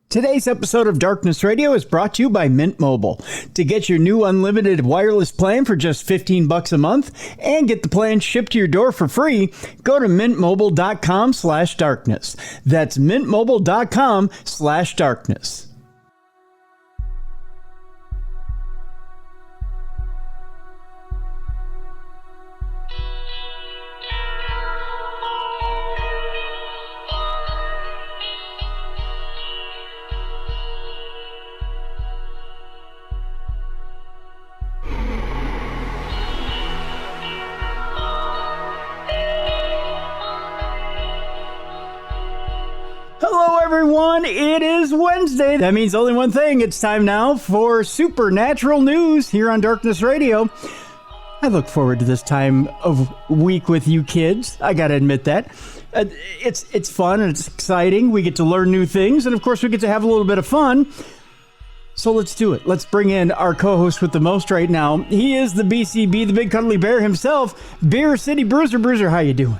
Today's episode of Darkness Radio is brought to you by Mint Mobile. To get your new unlimited wireless plan for just $15 a month and get the plan shipped to your door for free, go to mintmobile.com/darkness. That's mintmobile.com/darkness. Hello, everyone. It is Wednesday. That means only one thing. It's time now for Supernatural News here on Darkness Radio. I look forward to this time of week with you kids. I got to admit that. It's fun and it's exciting. We get to learn new things. And, of course, we get to have a little bit of fun. So let's do it. Let's bring in our co-host with the most right now. He is the BCB, the Big Cuddly Bear himself, Beer City Bruiser. Bruiser, how you doing?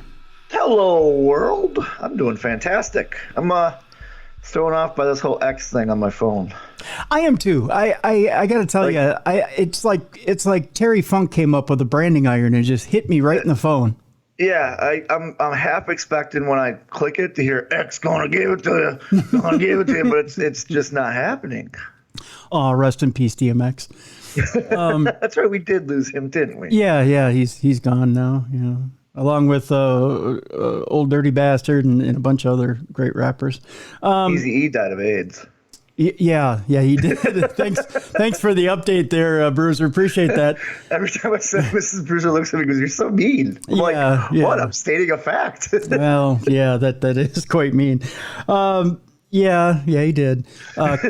Hello, world. I'm doing fantastic. I'm thrown off by this whole X thing on my phone. I am too. I got to tell you, it's like Terry Funk came up with a branding iron and just hit me right in the phone. Yeah, I'm half expecting when I click it to hear X gonna give it to you, gonna give it to you, but it's just not happening. Oh, rest in peace, DMX. That's right, we did lose him, didn't we? Yeah, he's gone now. Yeah. Along with Old Dirty Bastard and a bunch of other great rappers. Eazy-E died of AIDS. Yeah, he did. Thanks for the update there, Bruiser. Appreciate that. Every time I say Mrs. Bruiser looks at me and goes, "You're so mean." I'm like, what? I'm stating a fact. Well, yeah, that is quite mean. Yeah, he did.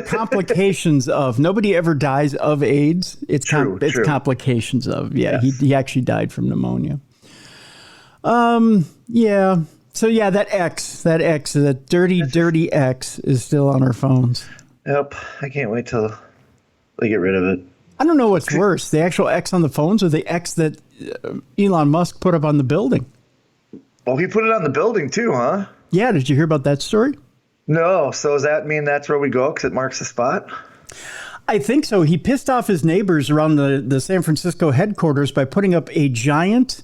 Complications of. Nobody ever dies of AIDS. It's true. Complications of. Yeah, yes. He actually died from pneumonia. Yeah. So yeah, that dirty X is still on our phones. Yep. I can't wait till they get rid of it. I don't know what's worse, the actual X on the phones or the X that Elon Musk put up on the building. Oh, he put it on the building too, huh? Yeah. Did you hear about that story? No. So does that mean that's where we go because it marks the spot? I think so. He pissed off his neighbors around the San Francisco headquarters by putting up a giant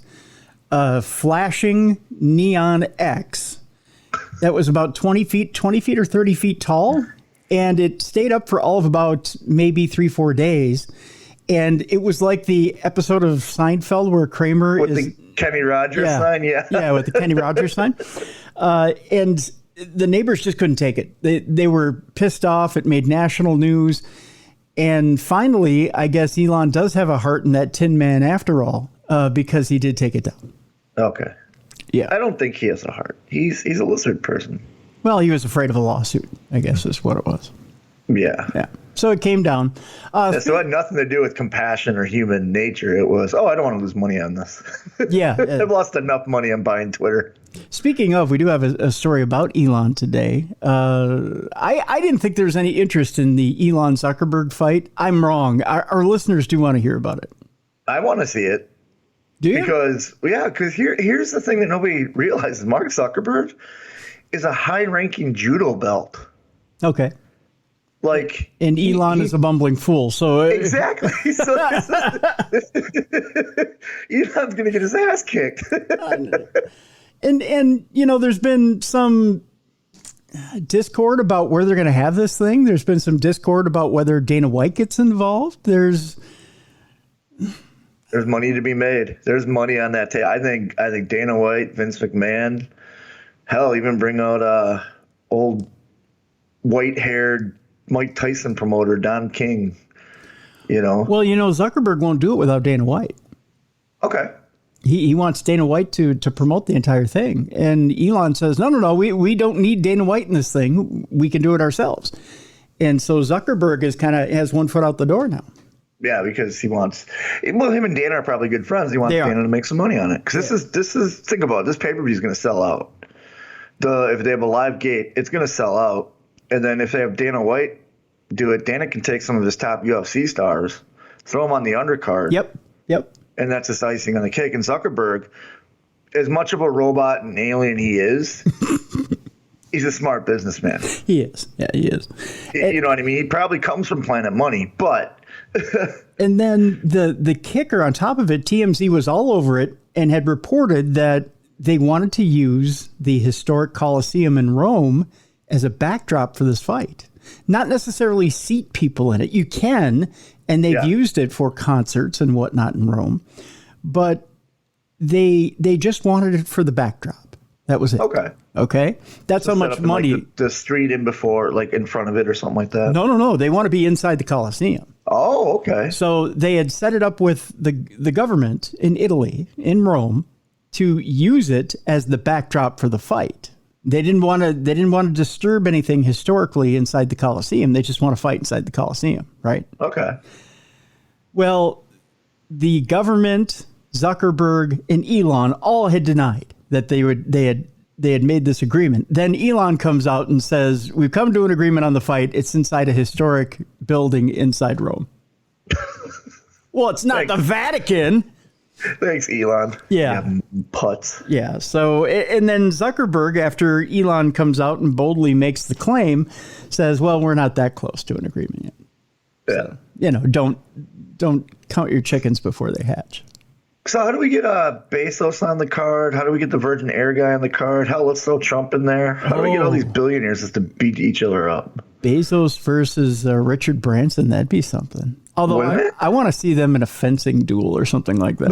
flashing neon X that was about 20 feet or 30 feet tall. And it stayed up for all of about maybe 3-4 days. And it was like the episode of Seinfeld where Kramer with the Kenny Rogers sign. Yeah, with the Kenny Rogers sign. And the neighbors just couldn't take it. They were pissed off. It made national news. And finally, I guess Elon does have a heart in that Tin Man after all, because he did take it down. Okay. Yeah. I don't think he has a heart. He's a lizard person. Well, he was afraid of a lawsuit, I guess is what it was. Yeah. Yeah. So it came down. So it had nothing to do with compassion or human nature. It was, I don't want to lose money on this. Yeah. I've lost enough money on buying Twitter. Speaking of, we do have a story about Elon today. I didn't think there was any interest in the Elon Zuckerberg fight. I'm wrong. Our listeners do want to hear about it. I want to see it. Do you? Because here's the thing that nobody realizes. Mark Zuckerberg is a high-ranking judo belt. Okay. And Elon is a bumbling fool. So exactly. So Elon's going to get his ass kicked. And there's been some discord about where they're going to have this thing. There's been some discord about whether Dana White gets involved. There's money to be made. There's money on that table. I think Dana White, Vince McMahon, hell, even bring out old white-haired Mike Tyson promoter Don King. Well, Zuckerberg won't do it without Dana White. Okay. He wants Dana White to promote the entire thing, and Elon says, no, we don't need Dana White in this thing. We can do it ourselves. And so Zuckerberg has one foot out the door now. Yeah, because he wants. Well, him and Dana are probably good friends. He wants Dana to make some money on it because this is. Think about it. This pay-per-view is going to sell out. If they have a live gate, it's going to sell out. And then if they have Dana White do it, Dana can take some of his top UFC stars, throw them on the undercard. Yep. And that's just icing on the cake. And Zuckerberg, as much of a robot and alien he is, He's a smart businessman. He is. Yeah, he is. You know what I mean? He probably comes from Planet Money, but... And then the kicker on top of it, TMZ was all over it and had reported that they wanted to use the historic Colosseum in Rome as a backdrop for this fight. Not necessarily seat people in it. You can, and they've used it for concerts and whatnot in Rome. But they just wanted it for the backdrop. That was it. Okay. That's so how much money. Like the street in before, like in front of it or something like that. No. They want to be inside the Colosseum. Oh, okay. So they had set it up with the government in Italy, in Rome, to use it as the backdrop for the fight. They didn't want to disturb anything historically inside the Colosseum. They just want to fight inside the Colosseum, right? Okay. Well, the government, Zuckerberg, and Elon all had denied that they had made this agreement. Then Elon comes out and says, "We've come to an agreement on the fight. It's inside a historic building inside Rome." Well, it's not the Vatican. Thanks, Elon. Yeah. Putz. Yeah. So, and then Zuckerberg, after Elon comes out and boldly makes the claim, says, "Well, we're not that close to an agreement yet." Yeah. So, don't count your chickens before they hatch. So how do we get Bezos on the card? How do we get the Virgin Air guy on the card? Hell, let's throw Trump in there. How do we get all these billionaires just to beat each other up? Bezos versus Richard Branson, that'd be something. Although I want to see them in a fencing duel or something like that.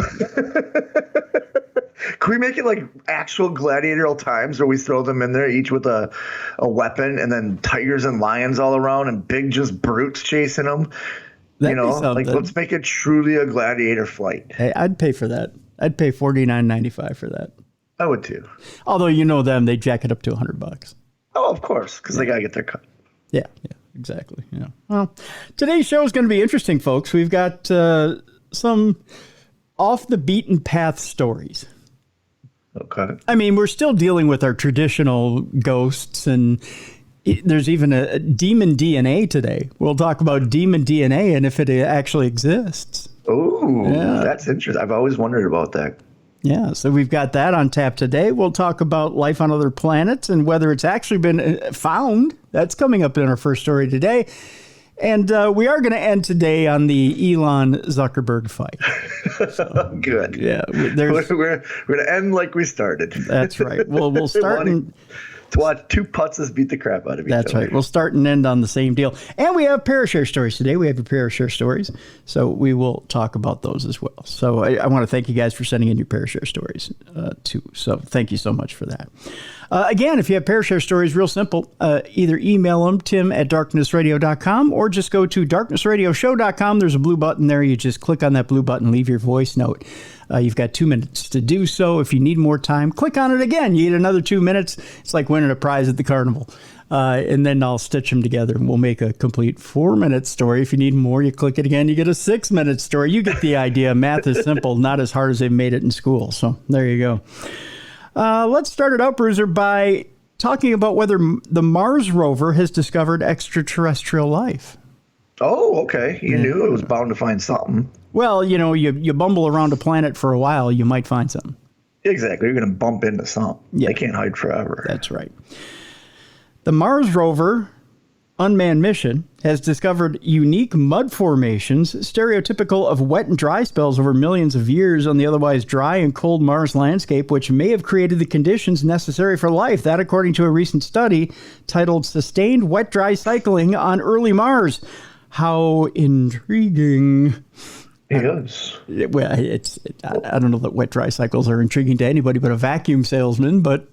Can we make it like actual gladiatorial times where we throw them in there, each with a weapon, and then tigers and lions all around and big just brutes chasing them? That'd be something. Like let's make it truly a gladiator fight. Hey, I'd pay for that. I'd pay $49.95 for that. I would too. Although them, they jack it up to $100. Oh, of course, because they gotta get their cut. Yeah, exactly. Yeah. Well, today's show is going to be interesting, folks. We've got some off the beaten path stories. Okay. I mean, we're still dealing with our traditional ghosts, and there's even a demon DNA today. We'll talk about demon DNA and if it actually exists. Oh, that's interesting. I've always wondered about that. Yeah, so we've got that on tap today. We'll talk about life on other planets and whether it's actually been found. That's coming up in our first story today. And we are going to end today on the Elon Zuckerberg fight. So, good. Yeah. We're going to end like we started. That's right. We'll start to watch two putzes beat the crap out of each other. That's right. We'll start and end on the same deal. And we have Parashare stories today. We have your Parashare stories. So we will talk about those as well. So I want to thank you guys for sending in your Parashare stories too. So thank you so much for that. Again, if you have Parashare stories, real simple. Either email them, tim@darknessradio.com, or just go to darknessradioshow.com. There's a blue button there. You just click on that blue button, leave your voice note. You've got 2 minutes to do so. If you need more time, click on it again. You get another 2 minutes. It's like winning a prize at the carnival. And then I'll stitch them together and we'll make a complete 4-minute story. If you need more, you click it again. You get a 6-minute story. You get the idea. Math is simple, not as hard as they've made it in school. So there you go. Let's start it out, Bruiser, by talking about whether the Mars rover has discovered extraterrestrial life. Oh, okay. You knew it was bound to find something. Well, you bumble around a planet for a while, you might find something. Exactly. You're going to bump into something. Yeah. They can't hide forever. That's right. The Mars rover unmanned mission has discovered unique mud formations, stereotypical of wet and dry spells over millions of years on the otherwise dry and cold Mars landscape, which may have created the conditions necessary for life. That, according to a recent study titled Sustained Wet-Dry Cycling on Early Mars. How intriguing. It is. Well, I don't know that wet-dry cycles are intriguing to anybody but a vacuum salesman, but...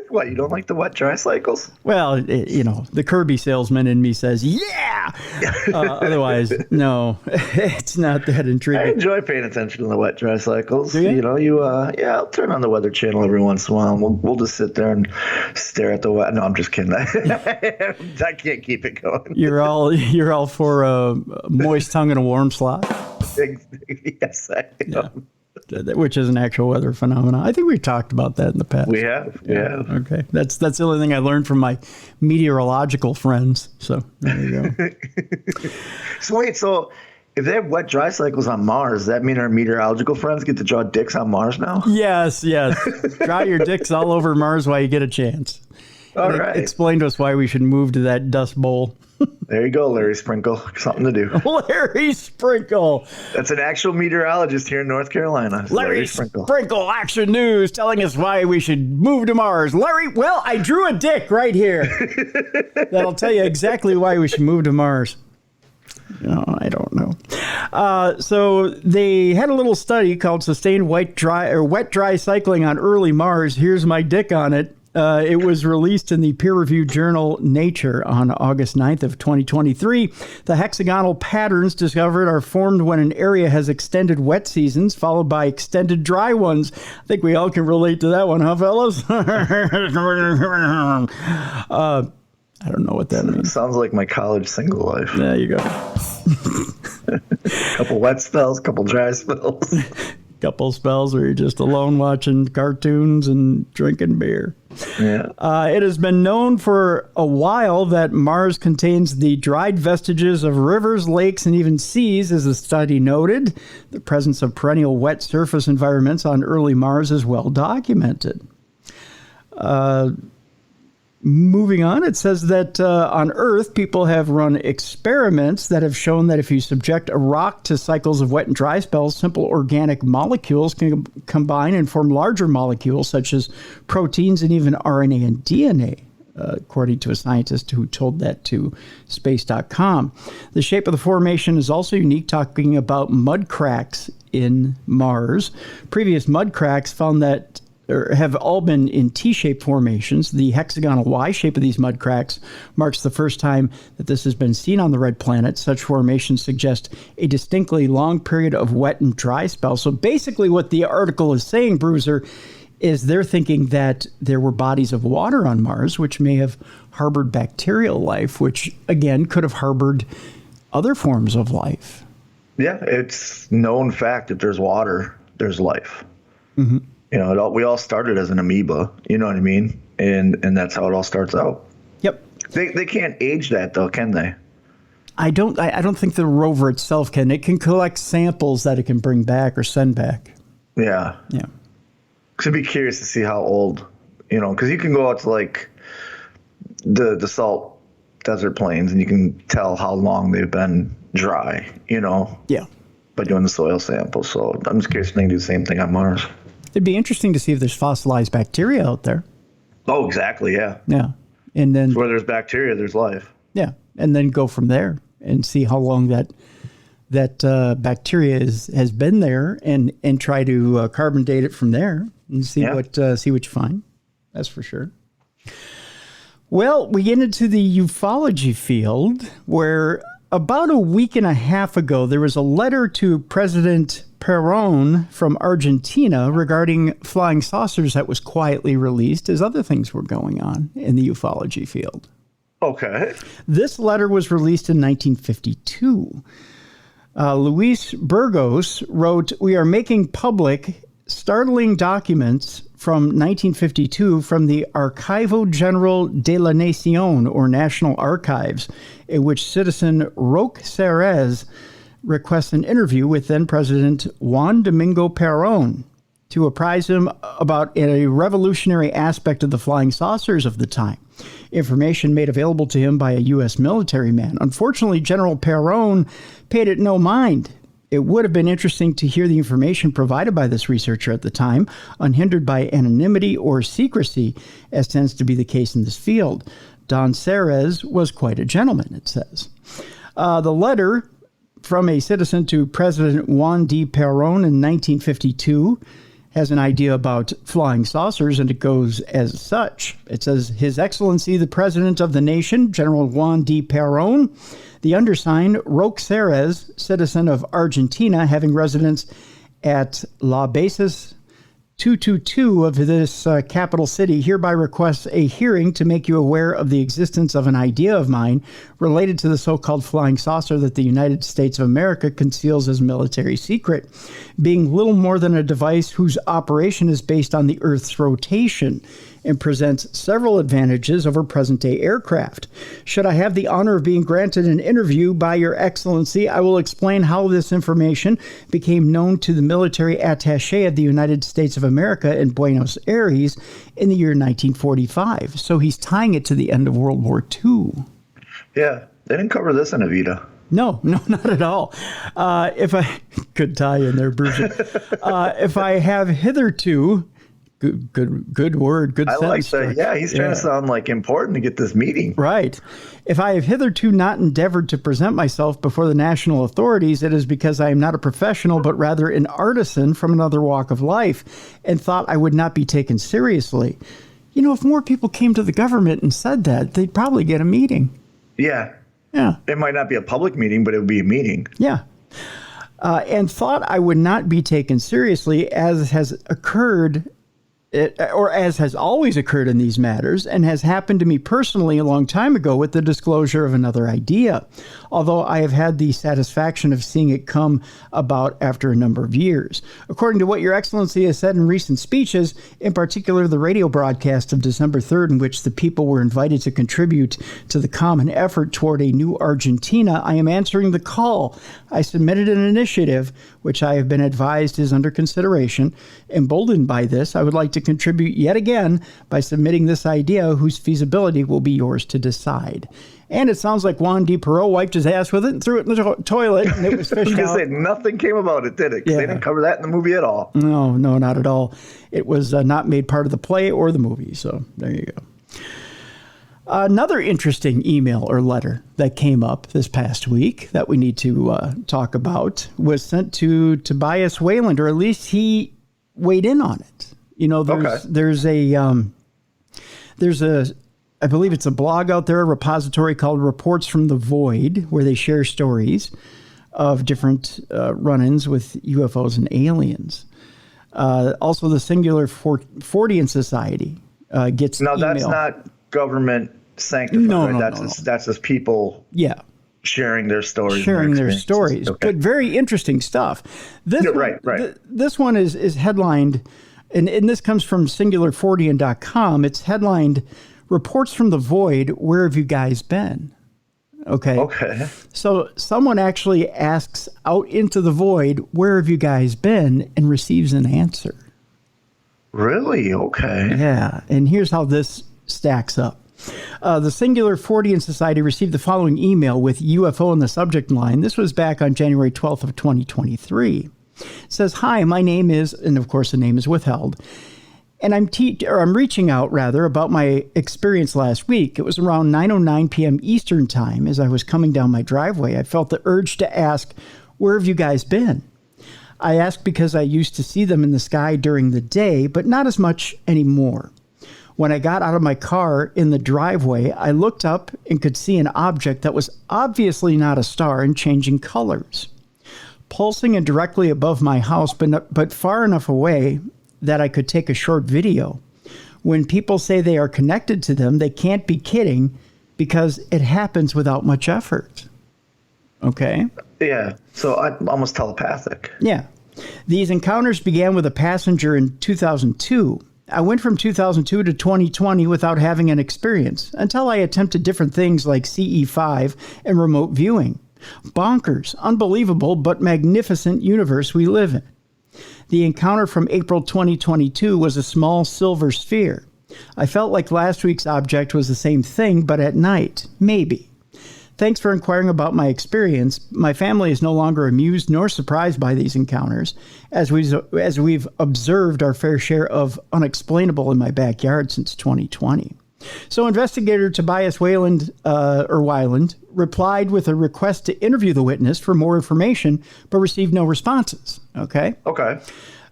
What, you don't like the wet-dry cycles? Well, the Kirby salesman in me says, yeah! Otherwise, no, it's not that intriguing. I enjoy paying attention to the wet-dry cycles. Do you? I'll turn on the Weather Channel every once in a while, and we'll just sit there and stare at the wet. No, I'm just kidding. I can't keep it going. You're all for a moist tongue and a warm slot? Yes, I am. Yeah. Which is an actual weather phenomenon. I think we've talked about that in the past. We have. Okay. That's the only thing I learned from my meteorological friends. So there you go. So wait, if they have wet dry cycles on Mars, does that mean our meteorological friends get to draw dicks on Mars now? Yes. Draw your dicks all over Mars while you get a chance. All right. Explain to us why we should move to that dust bowl. There you go, Larry Sprinkle. Something to do. Larry Sprinkle. That's an actual meteorologist here in North Carolina. Larry Sprinkle, Action News, telling us why we should move to Mars. Larry, well, I drew a dick right here. That'll tell you exactly why we should move to Mars. No, I don't know. So they had a little study called Sustained Wet Dry Cycling on Early Mars. Here's my dick on it. It was released in the peer-reviewed journal Nature on August 9th of 2023. The hexagonal patterns discovered are formed when an area has extended wet seasons followed by extended dry ones. I think we all can relate to that one, huh, fellas? I don't know what that means. Sounds like my college single life. There you go. Couple wet spells, couple dry spells. Couple spells where you're just alone watching cartoons and drinking beer. Yeah. It has been known for a while that Mars contains the dried vestiges of rivers, lakes, and even seas, as the study noted. The presence of perennial wet surface environments on early Mars is well documented. Moving on, it says that on Earth, people have run experiments that have shown that if you subject a rock to cycles of wet and dry spells, simple organic molecules can combine and form larger molecules such as proteins and even RNA and DNA, according to a scientist who told that to space.com. The shape of the formation is also unique, talking about mud cracks in Mars. Previous mud cracks found that have all been in T-shaped formations. The hexagonal Y shape of these mud cracks marks the first time that this has been seen on the red planet. Such formations suggest a distinctly long period of wet and dry spells. So basically what the article is saying, Bruiser, is they're thinking that there were bodies of water on Mars, which may have harbored bacterial life, which, again, could have harbored other forms of life. Yeah, it's known fact that there's water, there's life. Mm-hmm. You know, we all started as an amoeba, you know what I mean? And that's how it all starts out. Yep. They can't age that, though, can they? I don't think the rover itself can. It can collect samples that it can bring back or send back. Yeah. Yeah. Because I'd be curious to see how old, you know, because you can go out to, like, the salt desert plains, and you can tell how long they've been dry, you know? Yeah. By doing the soil samples. So I'm just curious if they can do the same thing on Mars. It'd be interesting to see if there's fossilized bacteria out there. Oh, exactly, yeah. Yeah. And then where there's bacteria, there's life. Yeah. And then go from there and see how long that bacteria has been there and try to carbon date it from there and see what you find. That's for sure. Well, we get into the ufology field where about a week and a half ago, there was a letter to President Perón from Argentina regarding flying saucers that was quietly released as other things were going on in the ufology field. Okay. This letter was released in 1952. Luis Burgos wrote, "We are making public startling documents from 1952 from the Archivo General de la Nación, or National Archives, in which citizen Roque Ceres requests an interview with then-President Juan Domingo Perón to apprise him about a revolutionary aspect of the flying saucers of the time. Information made available to him by a U.S. military man. Unfortunately, General Perón paid it no mind. It would have been interesting to hear the information provided by this researcher at the time, unhindered by anonymity or secrecy, as tends to be the case in this field. Don Ceres was quite a gentleman," it says. The letter from a citizen to President Juan D. Perón in 1952 has an idea about flying saucers, and it goes as such. It says, "His Excellency, the President of the Nation, General Juan D. Perón, the undersigned, Roque Ceres, citizen of Argentina, having residence at La Bases 222 of this capital city, hereby requests a hearing to make you aware of the existence of an idea of mine related to the so-called flying saucer that the United States of America conceals as military secret, being little more than a device whose operation is based on the Earth's rotation. and presents several advantages over present-day aircraft. Should I have the honor of being granted an interview by Your Excellency, I will explain how this information became known to the military attaché of the United States of America in Buenos Aires in the year 1945. So he's tying it to the end of World War II. Yeah, they didn't cover this in Evita. No, not at all. Good tie in there, Bruiser. If I have hitherto, good word, good sentence. I like that. Yeah, he's trying to sound like important to get this meeting. Right. If I have hitherto not endeavored to present myself before the national authorities, it is because I am not a professional, but rather an artisan from another walk of life, and thought I would not be taken seriously. You know, if more people came to the government and said that, they'd probably get a meeting. Yeah. Yeah. It might not be a public meeting, but it would be a meeting. Yeah. And thought I would not be taken seriously, as has occurred, or as has always occurred in these matters, and has happened to me personally a long time ago with the disclosure of another idea, although I have had the satisfaction of seeing it come about after a number of years. According to what Your Excellency has said in recent speeches, in particular the radio broadcast of December 3rd, in which the people were invited to contribute to the common effort toward a new Argentina, I am answering the call. I submitted an initiative, which I have been advised is under consideration. Emboldened by this, I would like to contribute yet again by submitting this idea, whose feasibility will be yours to decide. And it sounds like Juan D. Perot wiped his ass with it and threw it in the toilet, and it was fished out. Nothing came about it, did it? Because they didn't cover that in the movie at all. No, not at all. It was not made part of the play or the movie, so there you go. Another interesting email or letter that came up this past week that we need to talk about was sent to Tobias Wayland, or at least he weighed in on it. You know, there's a I believe it's a blog out there, a repository called Reports from the Void, where they share stories of different run-ins with UFOs and aliens. Also, the Singular Fortean Society gets email. That's not government sanctified. No, that's just people sharing their stories. Okay. But very interesting stuff. This one, right. This one is headlined, and this comes from singularfortean.com. It's headlined, Reports from the Void, Where Have You Guys Been? Okay. So someone actually asks out into the void, where have you guys been? And receives an answer. Really? Okay. Yeah. And here's how this stacks up. The Singular Fortean Society received the following email with UFO in the subject line. This was back on January 12th of 2023. It says, hi, my name is, and of course the name is withheld, and I'm reaching out, about my experience last week. It was around 9:09 p.m. Eastern time. As I was coming down my driveway, I felt the urge to ask, where have you guys been? I asked because I used to see them in the sky during the day, but not as much anymore. When I got out of my car in the driveway, I looked up and could see an object that was obviously not a star and changing colors, pulsing and directly above my house, but far enough away that I could take a short video. When people say they are connected to them, they can't be kidding, because it happens without much effort. Okay? Yeah, so almost telepathic. Yeah. These encounters began with a passenger in 2002. I went from 2002 to 2020 without having an experience, until I attempted different things like CE5 and remote viewing. Bonkers, unbelievable, but magnificent universe we live in. The encounter from April 2022 was a small silver sphere. I felt like last week's object was the same thing, but at night. Maybe. Thanks for inquiring about my experience. My family is no longer amused nor surprised by these encounters, as we've observed our fair share of unexplainable in my backyard since 2020. So investigator Tobias Wayland, replied with a request to interview the witness for more information, but received no responses. Okay.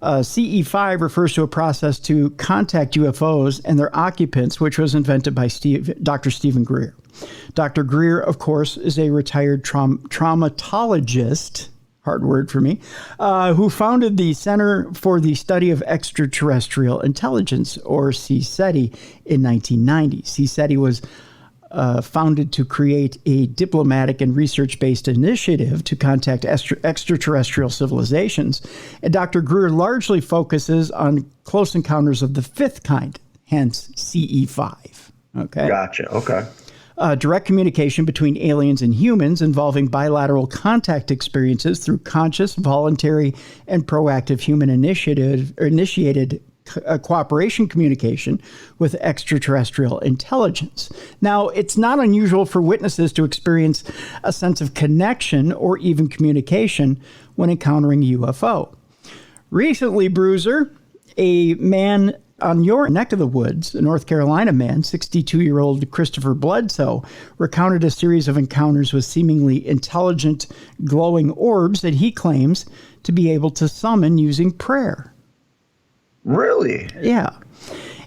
CE5 refers to a process to contact UFOs and their occupants, which was invented by Dr. Stephen Greer. Dr. Greer, of course, is a retired traumatologist, hard word for me, who founded the Center for the Study of Extraterrestrial Intelligence, or CSETI, in 1990. CSETI was founded to create a diplomatic and research-based initiative to contact extraterrestrial civilizations. And Dr. Greer largely focuses on close encounters of the fifth kind, hence CE5. Okay. Gotcha. Okay. Direct communication between aliens and humans involving bilateral contact experiences through conscious, voluntary, and proactive human initiated cooperation communication with extraterrestrial intelligence. Now, it's not unusual for witnesses to experience a sense of connection or even communication when encountering a UFO. Recently, Bruiser, a man on your neck of the woods, a North Carolina man, 62-year-old Christopher Bledsoe, recounted a series of encounters with seemingly intelligent, glowing orbs that he claims to be able to summon using prayer. Really? Yeah.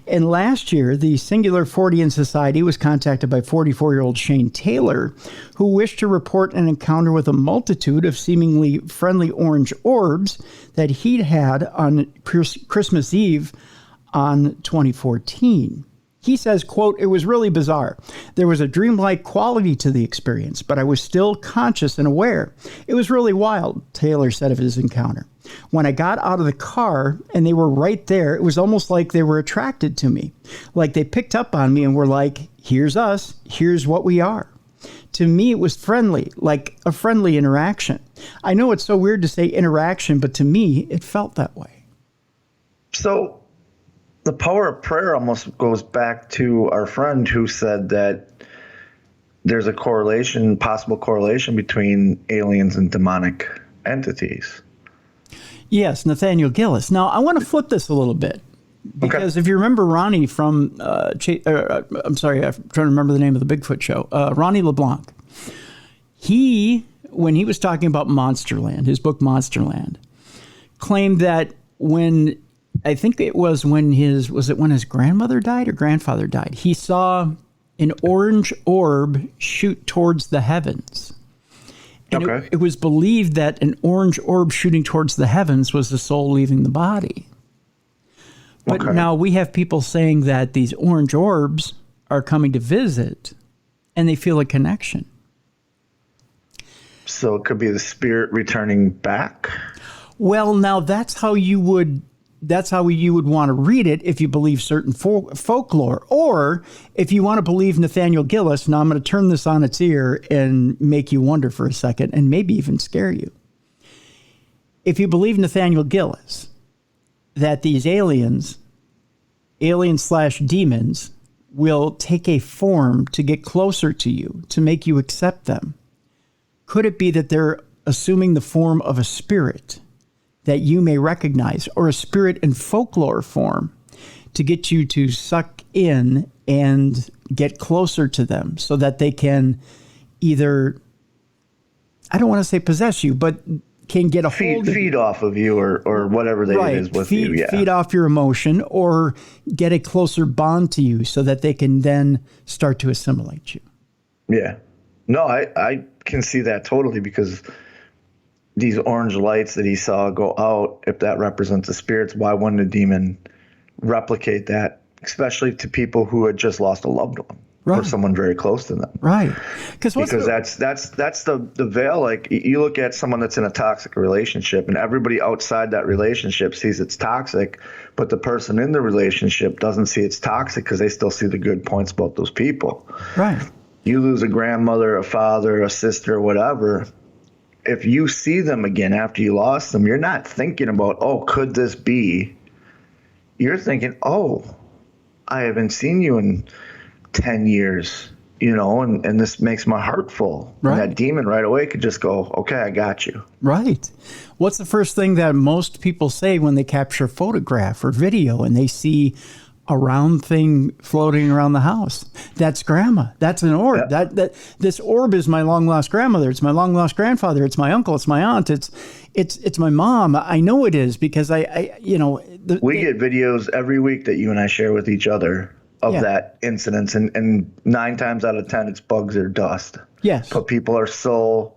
And last year, the Singular Fortean Society was contacted by 44-year-old Shane Taylor, who wished to report an encounter with a multitude of seemingly friendly orange orbs that he'd had on Christmas Eve on 2014. He says, quote, "It was really bizarre. There was a dreamlike quality to the experience, but I was still conscious and aware. It was really wild," Taylor said of his encounter. "When I got out of the car and they were right there, it was almost like they were attracted to me. Like they picked up on me and were like, here's us, here's what we are. To me, it was friendly, like a friendly interaction. I know it's so weird to say interaction, but to me, it felt that way." So the power of prayer almost goes back to our friend who said that there's a possible correlation between aliens and demonic entities. Yes, Nathaniel Gillis. Now, I want to flip this a little bit. Because if you remember Ronnie from, I'm sorry, I'm trying to remember the name of the Bigfoot show, Ronnie LeBlanc. When he was talking about Monsterland, his book Monsterland, claimed that when his grandmother died or grandfather died, he saw an orange orb shoot towards the heavens. And it was believed that an orange orb shooting towards the heavens was the soul leaving the body. But now we have people saying that these orange orbs are coming to visit and they feel a connection. So it could be the spirit returning back? Well, now that's how you would want to read it if you believe certain folklore. Or if you want to believe Nathaniel Gillis, now I'm going to turn this on its ear and make you wonder for a second and maybe even scare you. If you believe Nathaniel Gillis, that these aliens / demons, will take a form to get closer to you, to make you accept them, could it be that they're assuming the form of a spirit that you may recognize, or a spirit in folklore form, to get you to suck in and get closer to them so that they can either, I don't want to say possess you, but can get a hold of feed off of you or whatever it is with you. Yeah. Feed off your emotion or get a closer bond to you so that they can then start to assimilate you. Yeah. No, I can see that totally, because these orange lights that he saw go out, if that represents the spirits, why wouldn't a demon replicate that, especially to people who had just lost a loved one? Right. Or someone very close to them. Right. Because that's the veil. Like, you look at someone that's in a toxic relationship and everybody outside that relationship sees it's toxic, but the person in the relationship doesn't see it's toxic because they still see the good points about those people. Right. You lose a grandmother, a father, a sister, whatever. If you see them again after you lost them, you're not thinking about, oh, could this be? You're thinking, oh, I haven't seen you in 10 years, and this makes my heart full. Right. And that demon right away could just go, okay, I got you. Right. What's the first thing that most people say when they capture a photograph or video and they see a round thing floating around the house? That's grandma. That's an orb. Yeah. That this orb is my long lost grandmother. It's my long lost grandfather. It's my uncle. It's my aunt. It's my mom. I know it is because we get videos every week that you and I share with each other of that incident, and 9 times out of 10 it's bugs or dust. Yes. But people are so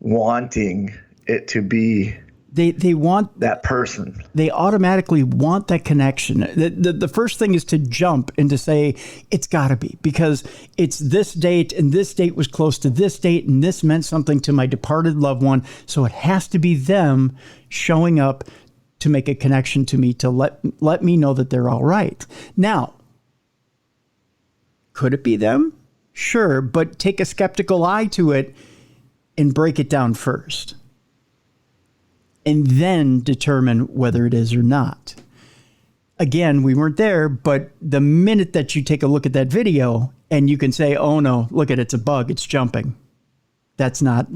wanting it to be they want that person. They automatically want that connection. The first thing is to jump and to say it's got to be, because it's this date and this date was close to this date and this meant something to my departed loved one, so it has to be them showing up to make a connection to me, to let me know that they're all right. Now, Could it be them? Sure, but take a skeptical eye to it and break it down first. And then determine whether it is or not. Again, we weren't there, but the minute that you take a look at that video and you can say, oh no, look at it, it's a bug, it's jumping. That's not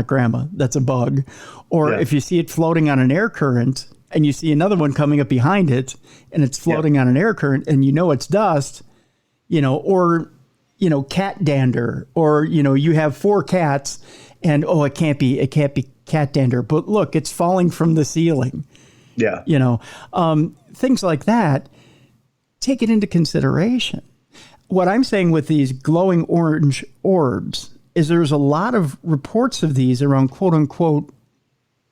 grandma, that's a bug. Or if you see it floating on an air current and you see another one coming up behind it and it's floating on an air current and you know it's dust, or cat dander, or you have 4 cats and it can't be cat dander, but look, it's falling from the ceiling. Yeah. Things like that, take it into consideration. What I'm saying with these glowing orange orbs is there's a lot of reports of these around quote unquote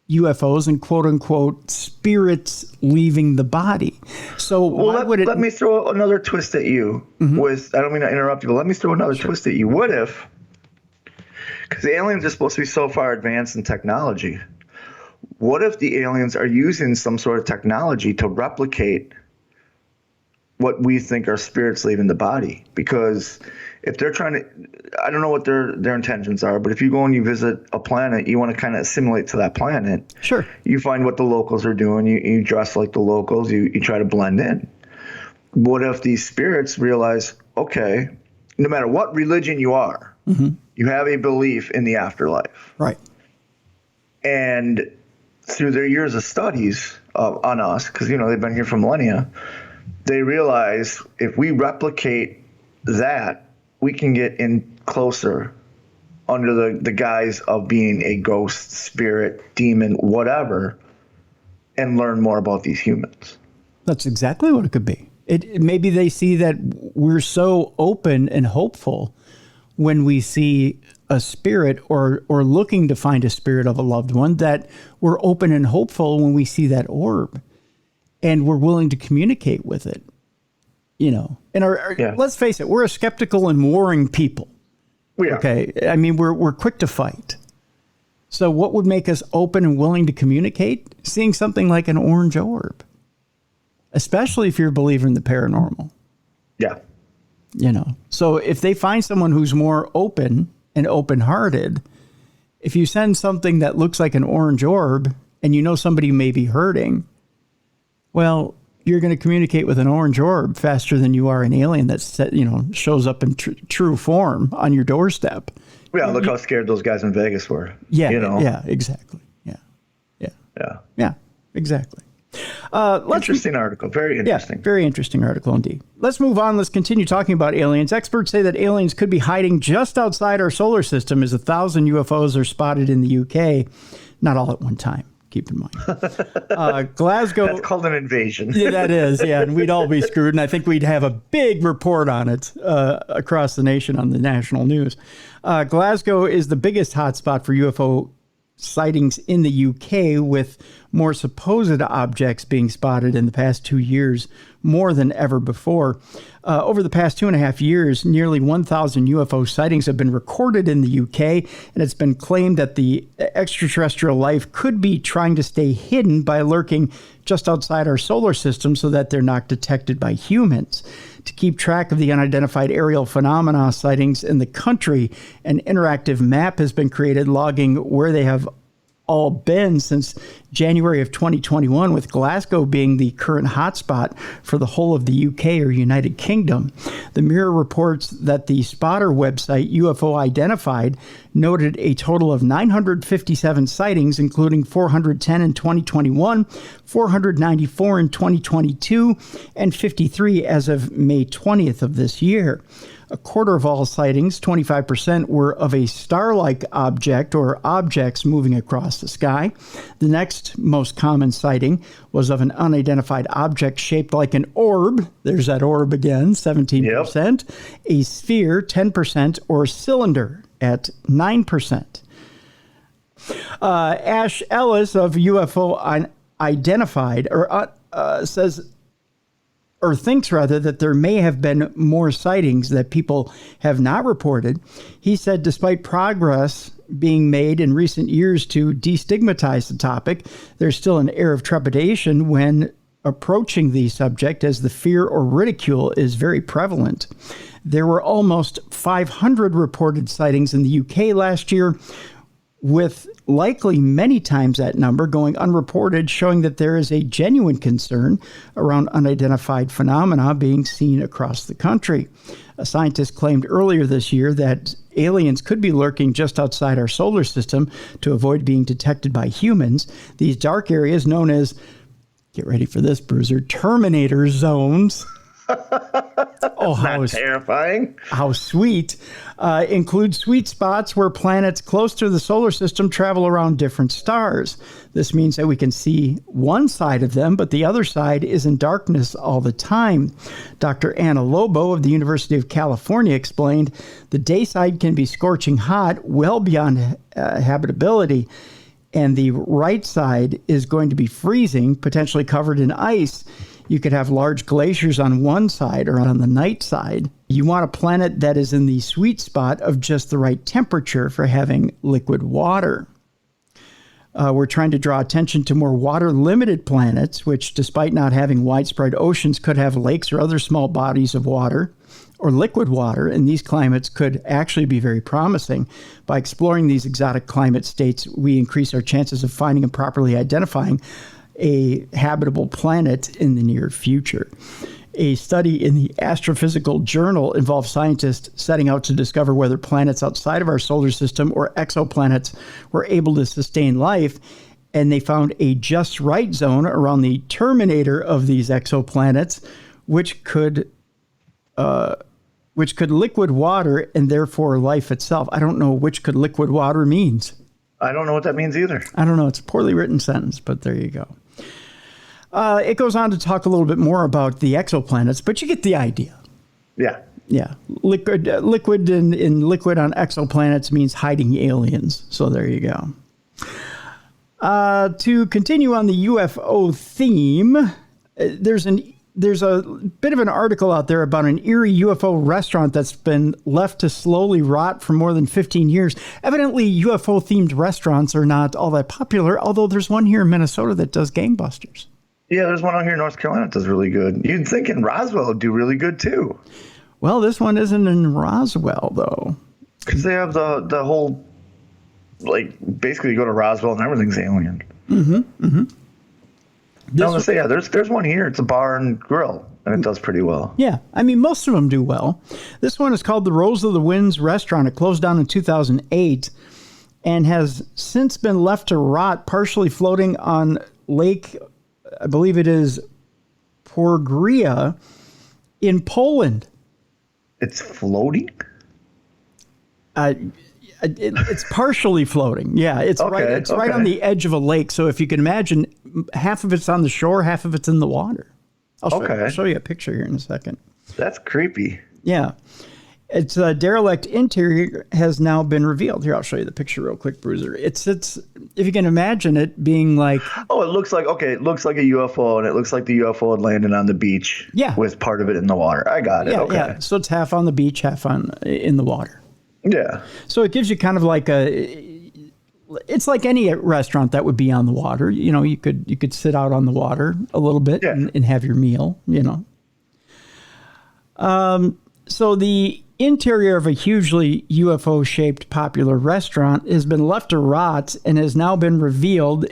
UFOs and quote unquote spirits leaving the body. So let me throw another twist at you with, I don't mean to interrupt you, but let me throw another twist at you. What if, because the aliens are supposed to be so far advanced in technology, what if the aliens are using some sort of technology to replicate what we think are spirits leaving the body? Because if they're trying to, I don't know what their intentions are, but if you go and you visit a planet, you want to kind of assimilate to that planet. Sure. You find what the locals are doing. You dress like the locals. You try to blend in. What if these spirits realize, okay, no matter what religion you are, you have a belief in the afterlife. Right. And through their years of studies on us, because, they've been here for millennia, they realize if we replicate that, we can get in closer under the guise of being a ghost, spirit, demon, whatever, and learn more about these humans. That's exactly what it could be. Maybe they see that we're so open and hopeful when we see a spirit or looking to find a spirit of a loved one, that we're open and hopeful when we see that orb and we're willing to communicate with it. And let's face it, we're a skeptical and warring people. We are. Okay. I mean, we're quick to fight. So what would make us open and willing to communicate? Seeing something like an orange orb, especially if you're a believer in the paranormal. Yeah. So if they find someone who's more open and open-hearted, if you send something that looks like an orange orb and somebody may be hurting, well, you're going to communicate with an orange orb faster than you are an alien that shows up in true form on your doorstep. Yeah, look how scared those guys in Vegas were. Yeah, yeah, exactly. Yeah, exactly. Interesting article. Very interesting. Yeah, very interesting article indeed. Let's move on. Let's continue talking about aliens. Experts say that aliens could be hiding just outside our solar system as 1,000 UFOs are spotted in the UK. Not all at one time, keep in mind. Glasgow. That's called an invasion. Yeah, that is. Yeah, and we'd all be screwed. And I think we'd have a big report on it across the nation on the national news. Glasgow is the biggest hotspot for UFO sightings in the UK, with more supposed objects being spotted in the past 2 years, more than ever before. Over the past 2.5 years, nearly 1,000 UFO sightings have been recorded in the UK, and it's been claimed that the extraterrestrial life could be trying to stay hidden by lurking just outside our solar system so that they're not detected by humans. To keep track of the unidentified aerial phenomena sightings in the country, an interactive map has been created logging where they have all been since January of 2021, with Glasgow being the current hotspot for the whole of the UK or United Kingdom. The Mirror reports that the spotter website UFO Identified noted a total of 957 sightings, including 410 in 2021, 494 in 2022, and 53 as of May 20th of this year. A quarter of all sightings, 25%, were of a star-like object or objects moving across the sky. The next most common sighting was of an unidentified object shaped like an orb. There's that orb again, 17%. Yep. A sphere, 10%, or cylinder at 9%. Ash Ellis of UFO Identified says, or thinks rather, that there may have been more sightings that people have not reported. He said despite progress being made in recent years to destigmatize the topic, there's still an air of trepidation when approaching the subject, as the fear or ridicule is very prevalent. There were almost 500 reported sightings in the UK last year, with likely many times that number going unreported, showing that there is a genuine concern around unidentified phenomena being seen across the country. A scientist claimed earlier this year that aliens could be lurking just outside our solar system to avoid being detected by humans. These dark areas, known as, get ready for this, Bruiser, Terminator zones. Oh, how terrifying. How sweet. Include sweet spots where planets close to the solar system travel around different stars. This means that we can see one side of them, but the other side is in darkness all the time. Dr. Anna Lobo of the University of California explained the day side can be scorching hot, well beyond habitability, and the right side is going to be freezing, potentially covered in ice. You could have large glaciers on one side or on the night side. You want a planet that is in the sweet spot of just the right temperature for having liquid water. We're trying to draw attention to more water-limited planets, which, despite not having widespread oceans, could have lakes or other small bodies of water or liquid water, and these climates could actually be very promising. By exploring these exotic climate states, we increase our chances of finding and properly identifying a habitable planet in the near future. A study in the Astrophysical Journal involved scientists setting out to discover whether planets outside of our solar system or exoplanets were able to sustain life, and they found a just right zone around the terminator of these exoplanets, which could liquid water and therefore life itself. I don't know which could liquid water means. I don't know what that means either. I don't know. It's a poorly written sentence, but there you go. It goes on to talk a little bit more about the exoplanets, but you get the idea. Yeah. Yeah. Liquid in liquid on exoplanets means hiding aliens. So there you go. To continue on the UFO theme, there's a bit of an article out there about an Erie UFO restaurant that's been left to slowly rot for more than 15 years. Evidently, UFO-themed restaurants are not all that popular, although there's one here in Minnesota that does gangbusters. Yeah, there's one out here in North Carolina that does really good. You'd think in Roswell would do really good, too. Well, this one isn't in Roswell, though. Because they have the whole, like, basically you go to Roswell and everything's alien. Mm-hmm, mm-hmm. There's one here. It's a bar and grill, and it does pretty well. Yeah, I mean, most of them do well. This one is called the Rose of the Winds Restaurant. It closed down in 2008 and has since been left to rot, partially floating on Lake, I believe it is Porgria in Poland. It's floating? It's partially floating. Yeah, it's okay, right on the edge of a lake. So if you can imagine, half of it's on the shore, half of it's in the water. I'll show you a picture here in a second. That's creepy. Yeah. Its derelict interior has now been revealed. Here, I'll show you the picture real quick, Bruiser. It's if you can imagine it being like... Oh, it looks like a UFO, and it looks like the UFO had landed on the beach with part of it in the water. I got it. Yeah, yeah. So it's half on the beach, half in the water. Yeah. So it gives you kind of like it's like any restaurant that would be on the water. You know, you could sit out on the water a little bit and have your meal, you know. So the interior of a hugely UFO-shaped popular restaurant has been left to rot and has now been revealed,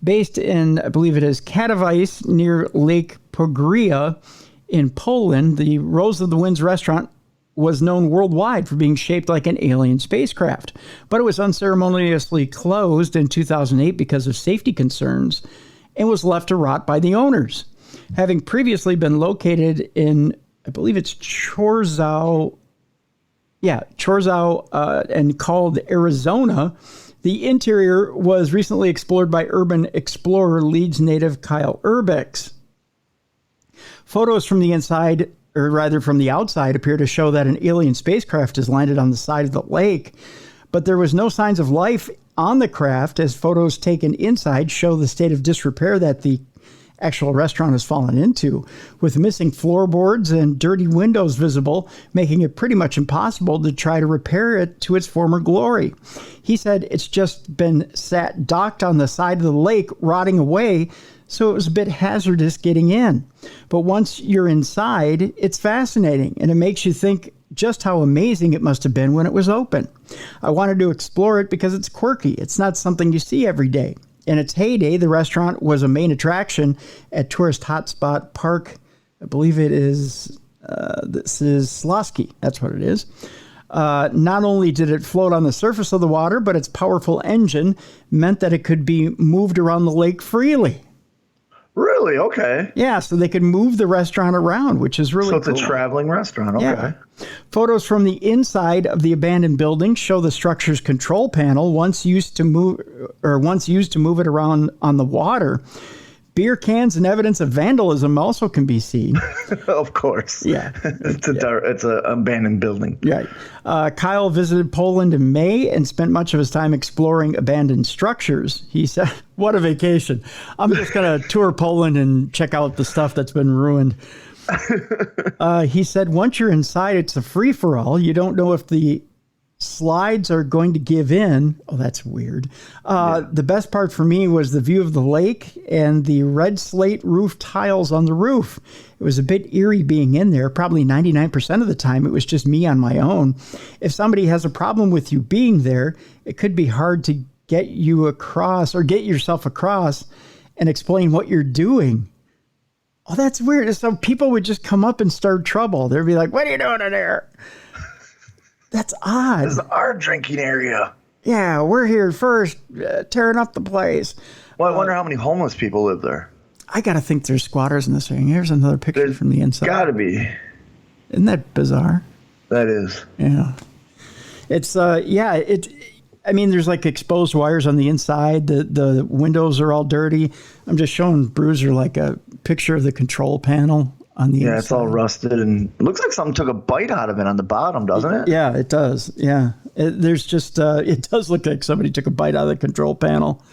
based in, I believe it is Katowice near Lake Porgria in Poland. The Rose of the Winds restaurant was known worldwide for being shaped like an alien spacecraft, but it was unceremoniously closed in 2008 because of safety concerns and was left to rot by the owners. Having previously been located in, I believe it's Chorzów, and called Arizona, the interior was recently explored by urban explorer Leeds native Kyle Urbix. Photos from the inside, or rather from the outside, appear to show that an alien spacecraft has landed on the side of the lake, but there was no signs of life on the craft, as photos taken inside show the state of disrepair that the actual restaurant has fallen into, with missing floorboards and dirty windows visible, making it pretty much impossible to try to repair it to its former glory. He said it's just been docked on the side of the lake, rotting away, so it was a bit hazardous getting in. But once you're inside, it's fascinating, and it makes you think just how amazing it must have been when it was open. I wanted to explore it because it's quirky. It's not something you see every day. In its heyday, the restaurant was a main attraction at tourist hotspot Park. I believe it is, this is Slosky. That's what it is. Not only did it float on the surface of the water, but its powerful engine meant that it could be moved around the lake freely. Really? Okay. Yeah, so they could move the restaurant around, which is really cool. So it's a traveling restaurant. Okay. Yeah. Photos from the inside of the abandoned building show the structure's control panel once used to move it around on the water. Beer cans and evidence of vandalism also can be seen. Of course. Yeah. It's an abandoned building. Right. Kyle visited Poland in May and spent much of his time exploring abandoned structures. He said, what a vacation. I'm just going to tour Poland and check out the stuff that's been ruined. He said, once you're inside, it's a free-for-all. You don't know if the slides are going to give in. Oh, that's weird. The best part for me was the view of the lake and the red slate roof tiles on the roof. It was a bit eerie being in there. Probably 99% of the time, it was just me on my own. If somebody has a problem with you being there, it could be hard to get you across or get yourself across and explain what you're doing. Oh, that's weird. So people would just come up and start trouble. They'd be like, what are you doing in there? That's odd. This is our drinking area. Yeah, we're here first, tearing up the place. Well, I wonder how many homeless people live there. I got to think there's squatters in this thing. Here's another picture from the inside. Got to be. Isn't that bizarre? That is. Yeah. It's, I mean, there's like exposed wires on the inside. The windows are all dirty. I'm just showing Bruiser like a picture of the control panel on the inside. Yeah, it's all rusted and it looks like something took a bite out of it on the bottom, doesn't it? Yeah, it does. Yeah. It does look like somebody took a bite out of the control panel.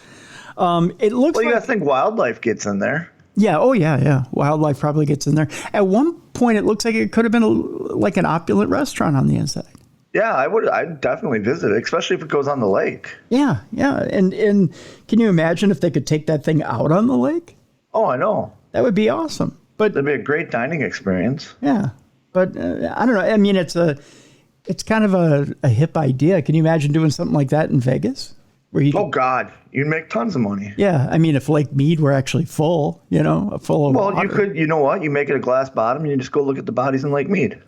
It looks Well, you got to think wildlife gets in there. Yeah. Oh, yeah. Wildlife probably gets in there. At one point, it looks like it could have been like an opulent restaurant on the inside. Yeah, I'd definitely visit it, especially if it goes on the lake. Yeah. And can you imagine if they could take that thing out on the lake? Oh, I know. That would be awesome. But that'd be a great dining experience. Yeah. But I don't know. I mean, it's kind of a hip idea. Can you imagine doing something like that in Vegas? Oh, God. You'd make tons of money. Yeah. I mean, if Lake Mead were actually full, full of water. Well, you could, you know what? You make it a glass bottom and you just go look at the bodies in Lake Mead.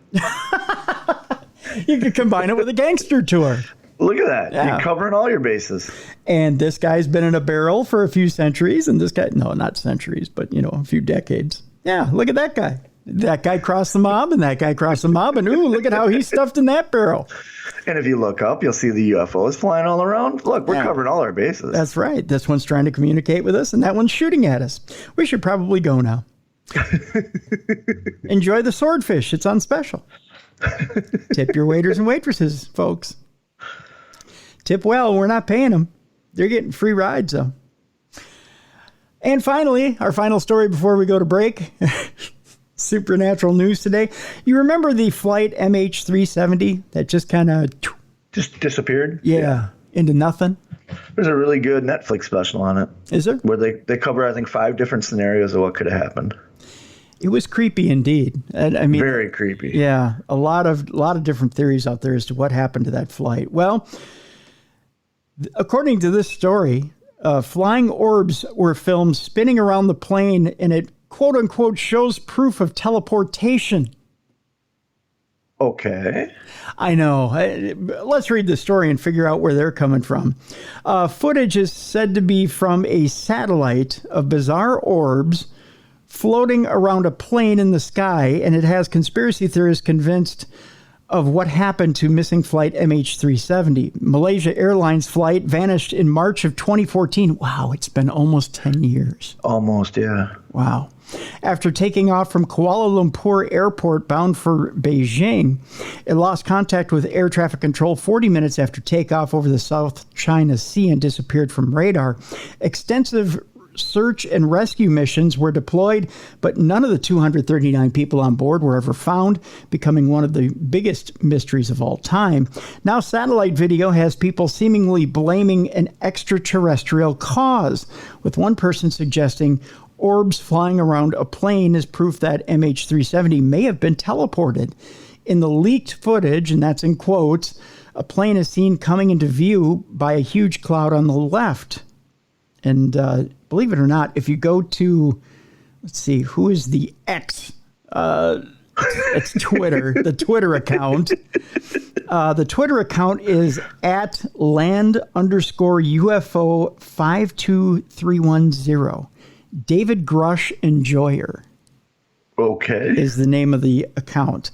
You could combine it with a gangster tour. Look at that. Yeah. You're covering all your bases. And this guy's been in a barrel for a few centuries. And this guy, no, not centuries, but, a few decades. Yeah, look at that guy. That guy crossed the mob and that guy crossed the mob. And, ooh, look at how he's stuffed in that barrel. And if you look up, you'll see the UFOs flying all around. Look, we're covering all our bases. That's right. This one's trying to communicate with us and that one's shooting at us. We should probably go now. Enjoy the swordfish. It's on special. Tip your waiters and waitresses, folks. Tip well. We're not paying them. They're getting free rides, though. And finally, our final story before we go to break. Supernatural news today. You remember the flight MH370 that just kind of... Just disappeared? Yeah, into nothing? There's a really good Netflix special on it. Is there? Where they cover, I think, 5 different scenarios of what could have happened. It was creepy indeed. I mean, very creepy. Yeah, a lot of different theories out there as to what happened to that flight. Well, according to this story, flying orbs were filmed spinning around the plane, and it quote unquote shows proof of teleportation. Okay. I know. Let's read the story and figure out where they're coming from. Footage is said to be from a satellite of bizarre orbs floating around a plane in the sky, and it has conspiracy theorists convinced of what happened to missing flight MH370. Malaysia Airlines flight vanished in March of 2014. Wow, it's been almost 10 years. Almost, yeah. Wow. After taking off from Kuala Lumpur Airport bound for Beijing, it lost contact with air traffic control 40 minutes after takeoff over the South China Sea and disappeared from radar. Extensive search and rescue missions were deployed, but none of the 239 people on board were ever found, becoming one of the biggest mysteries of all time. Now, satellite video has people seemingly blaming an extraterrestrial cause, with one person suggesting orbs flying around a plane is proof that MH370 may have been teleported. In the leaked footage, and that's in quotes, a plane is seen coming into view by a huge cloud on the left. And believe it or not, if you go to, let's see, who is the X? It's Twitter, the Twitter account. The Twitter account is at land_UFO 52310. David Grush Enjoyer. Okay. Is the name of the account.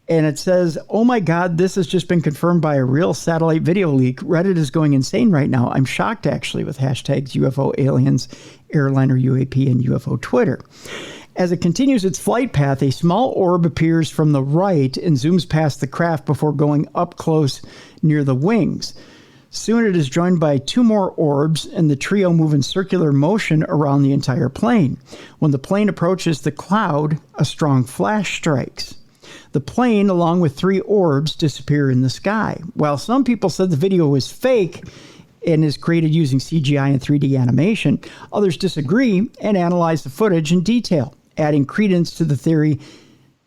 And it says, oh my God, this has just been confirmed by a real satellite video leak. Reddit is going insane right now. I'm shocked, actually, with hashtags UFO aliens, airliner UAP, and UFO Twitter. As it continues its flight path, a small orb appears from the right and zooms past the craft before going up close near the wings. Soon it is joined by two more orbs, and the trio move in circular motion around the entire plane. When the plane approaches the cloud, a strong flash strikes. The plane, along with three orbs, disappear in the sky. While some people said the video was fake and is created using CGI and 3D animation, others disagree and analyze the footage in detail. Adding credence to the theory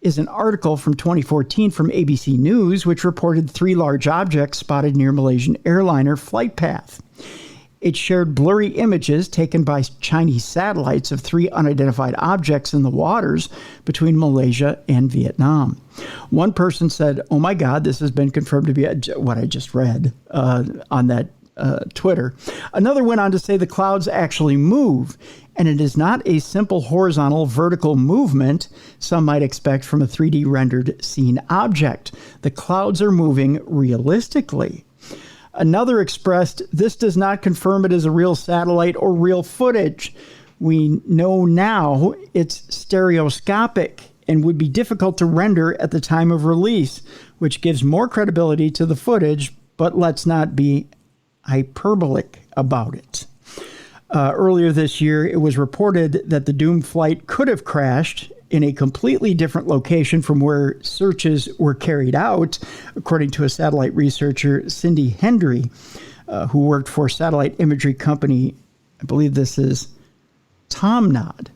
is an article from 2014 from ABC News, which reported three large objects spotted near Malaysian airliner flight path. It shared blurry images taken by Chinese satellites of three unidentified objects in the waters between Malaysia and Vietnam. One person said, oh my God, this has been confirmed to be what I just read on that Twitter. Another went on to say the clouds actually move, and it is not a simple horizontal vertical movement some might expect from a 3D rendered seen object. The clouds are moving realistically. Another expressed, this does not confirm it is a real satellite or real footage. We know now it's stereoscopic and would be difficult to render at the time of release, which gives more credibility to the footage, but let's not be hyperbolic about it. Earlier this year, it was reported that the doomed flight could have crashed in a completely different location from where searches were carried out, according to a satellite researcher, Cindy Hendry, who worked for satellite imagery company, I believe this is Tomnod,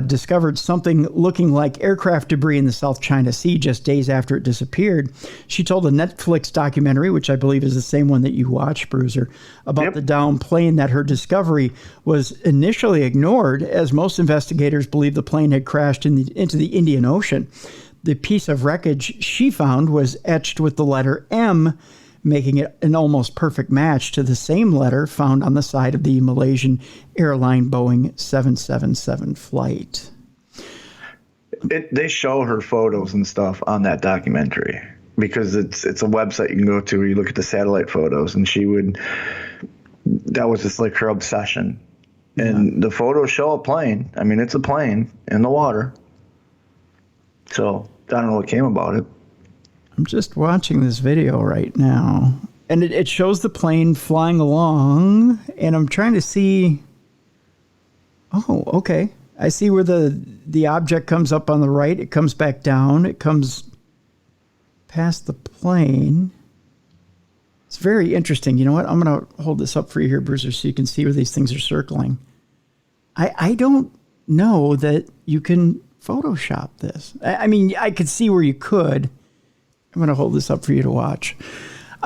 discovered something looking like aircraft debris in the South China Sea just days after it disappeared. She told a Netflix documentary, which I believe is the same one that you watched, Bruiser, about the downed plane, that her discovery was initially ignored, as most investigators believed the plane had crashed into the Indian Ocean. The piece of wreckage she found was etched with the letter M, making it an almost perfect match to the same letter found on the side of the Malaysian airline Boeing 777 flight. They show her photos and stuff on that documentary because it's a website you can go to where you look at the satellite photos, and that was just like her obsession. And the photos show a plane. I mean, it's a plane in the water. So I don't know what came about it. I'm just watching this video right now, and it shows the plane flying along, and I'm trying to see. Oh, okay. I see where the object comes up on the right. It comes back down. It comes past the plane. It's very interesting. You know what? I'm going to hold this up for you here, Bruiser, so you can see where these things are circling. I don't know that you can Photoshop this. I mean, I could see where you could. I'm going to hold this up for you to watch.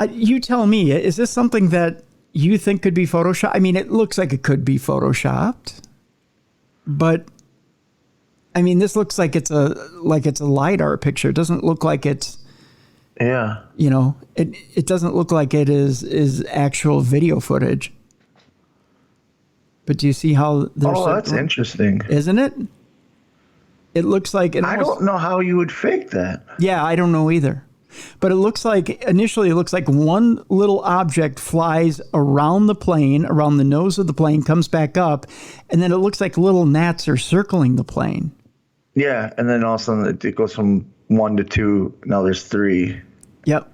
You tell me, is this something that you think could be Photoshopped? I mean, it looks like it could be Photoshopped, but I mean, this looks like it's a LiDAR picture. It doesn't look like it's, you know, it doesn't look like it is actual video footage. But do you see how there's... Oh, that's interesting. Isn't it? It looks like... I don't know how you would fake that. Yeah, I don't know either. But it looks like, initially, it looks like one little object flies around the plane, around the nose of the plane, comes back up, and then it looks like little gnats are circling the plane. Yeah, and then all of a sudden it goes from 1 to 2, now there's 3. Yep.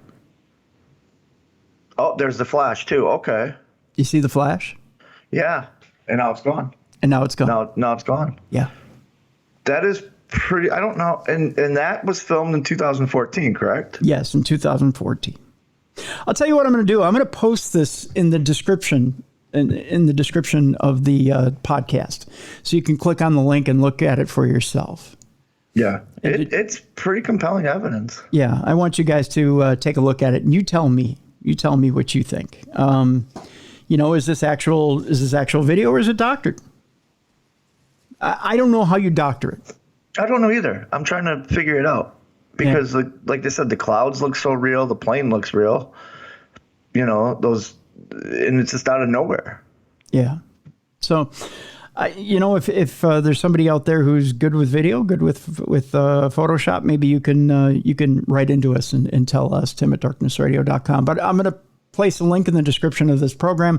Oh, there's the flash, too. Okay. You see the flash? Yeah, and now it's gone. And now it's gone. Now it's gone. Yeah. That is pretty, I don't know. And that was filmed in 2014, correct? Yes, in 2014. I'll tell you what I'm going to do. I'm going to post this in the description, in the description of the podcast. So you can click on the link and look at it for yourself. Yeah. It's pretty compelling evidence. Yeah. I want you guys to take a look at it and you tell me what you think. Is this actual video or is it doctored? I don't know how you doctor it. I don't know either. I'm trying to figure it out because like they said, the clouds look so real. The plane looks real, and it's just out of nowhere. Yeah. So, if there's somebody out there who's good with video, good with Photoshop, maybe you can write into us and tell us, Tim@darknessradio.com. But I'm going to place a link in the description of this program.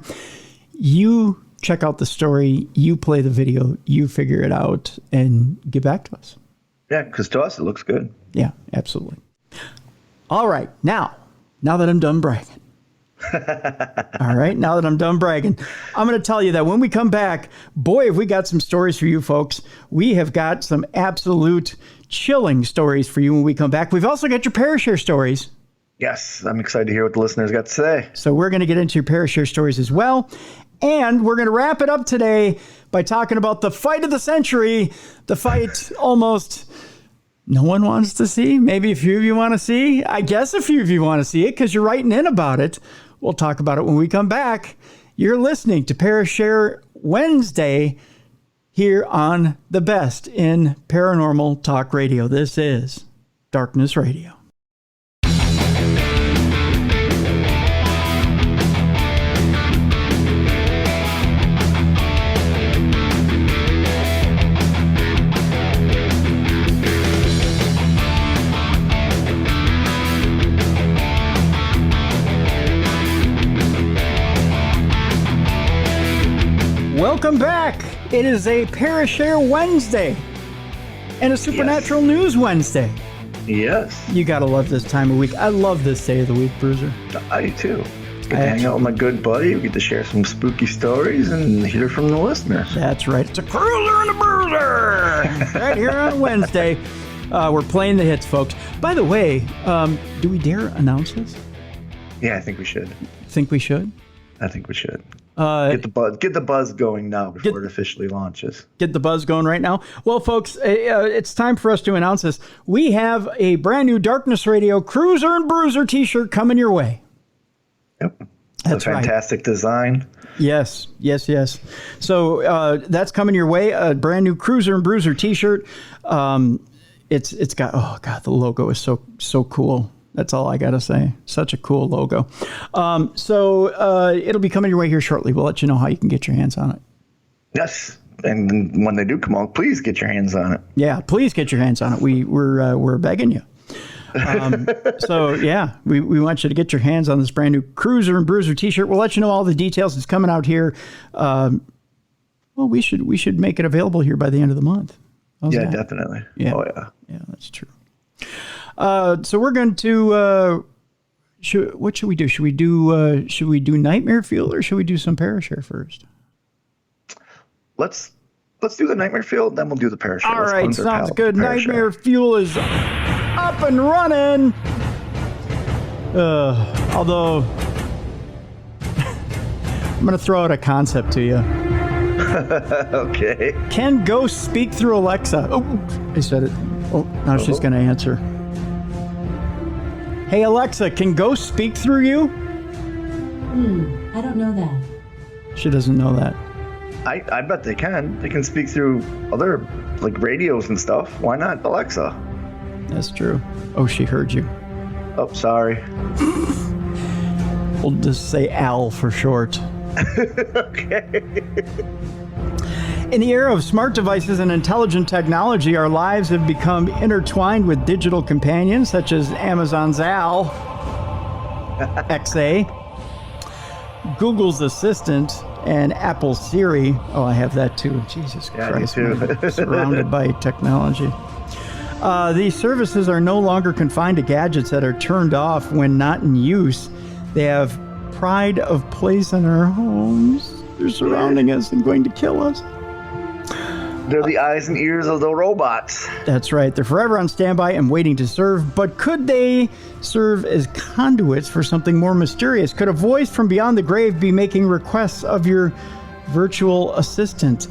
You check out the story, you play the video, you figure it out, and get back to us. Yeah, because to us, it looks good. Yeah, absolutely. All right, now that I'm done bragging. All right, now that I'm done bragging, I'm going to tell you that when we come back, boy, have we got some stories for you folks. We have got some absolute chilling stories for you when we come back. We've also got your Parashare stories. Yes, I'm excited to hear what the listeners got to say. So we're going to get into your Parashare stories as well. And we're going to wrap it up today by talking about the fight of the century, the fight almost no one wants to see. Maybe a few of you want to see. I guess a few of you want to see it because you're writing in about it. We'll talk about it when we come back. You're listening to Parashare Wednesday here on the best in paranormal talk radio. This is Darkness Radio. Welcome back. It is a Parashare Wednesday and a Supernatural News Wednesday. Yes. You got to love this time of week. I love this day of the week, Bruiser. I do too. Get to hang out with my good buddy. We get to share some spooky stories and hear from the listeners. That's right. It's a Cruiser and a Bruiser right here on Wednesday. We're playing the hits, folks. By the way, do we dare announce this? Yeah, I think we should. Think we should? I think we should. Get the buzz going now before it officially launches. Get the buzz going right now. Well, folks, it's time for us to announce this. We have a brand new Darkness Radio Cruiser and Bruiser t-shirt coming your way. Yep. That's a fantastic design. Yes. So that's coming your way. A brand new Cruiser and Bruiser t-shirt. It's got, the logo is so cool. That's all I got to say. Such a cool logo. So it'll be coming your way here shortly. We'll let you know how you can get your hands on it. Yes. And when they do come out, please get your hands on it. Yeah, please get your hands on it. We're begging you. So, yeah, we want you to get your hands on this brand new Cruiser and Bruiser t-shirt. We'll let you know all the details. It's coming out here. We should make it available here by the end of the month. How's that? Definitely. Yeah. Oh, yeah. Yeah, that's true. So we're going to, what should we do? Should we do Nightmare Fuel or should we do some Parashare first? Let's do the Nightmare Fuel, then we'll do the Parashare. All right, sounds good. Nightmare Fuel is up and running. Although, I'm going to throw out a concept to you. Okay. Can ghosts speak through Alexa? Oh, I said it. Oh, now she's going to answer. Hey, Alexa, can ghosts speak through you? I don't know that. She doesn't know that. I bet they can. They can speak through other, like, radios and stuff. Why not Alexa? That's true. Oh, she heard you. Oh, sorry. We'll just say Al for short. Okay. In the era of smart devices and intelligent technology, our lives have become intertwined with digital companions such as Amazon's Al, XA, Google's Assistant, and Apple's Siri. Oh, I have that too. Jesus Christ. Me too. Surrounded by technology. These services are no longer confined to gadgets that are turned off when not in use. They have pride of place in our homes. They're surrounding us and going to kill us. They're the eyes and ears of the robots. That's right. They're forever on standby and waiting to serve. But could they serve as conduits for something more mysterious? Could a voice from beyond the grave be making requests of your virtual assistant?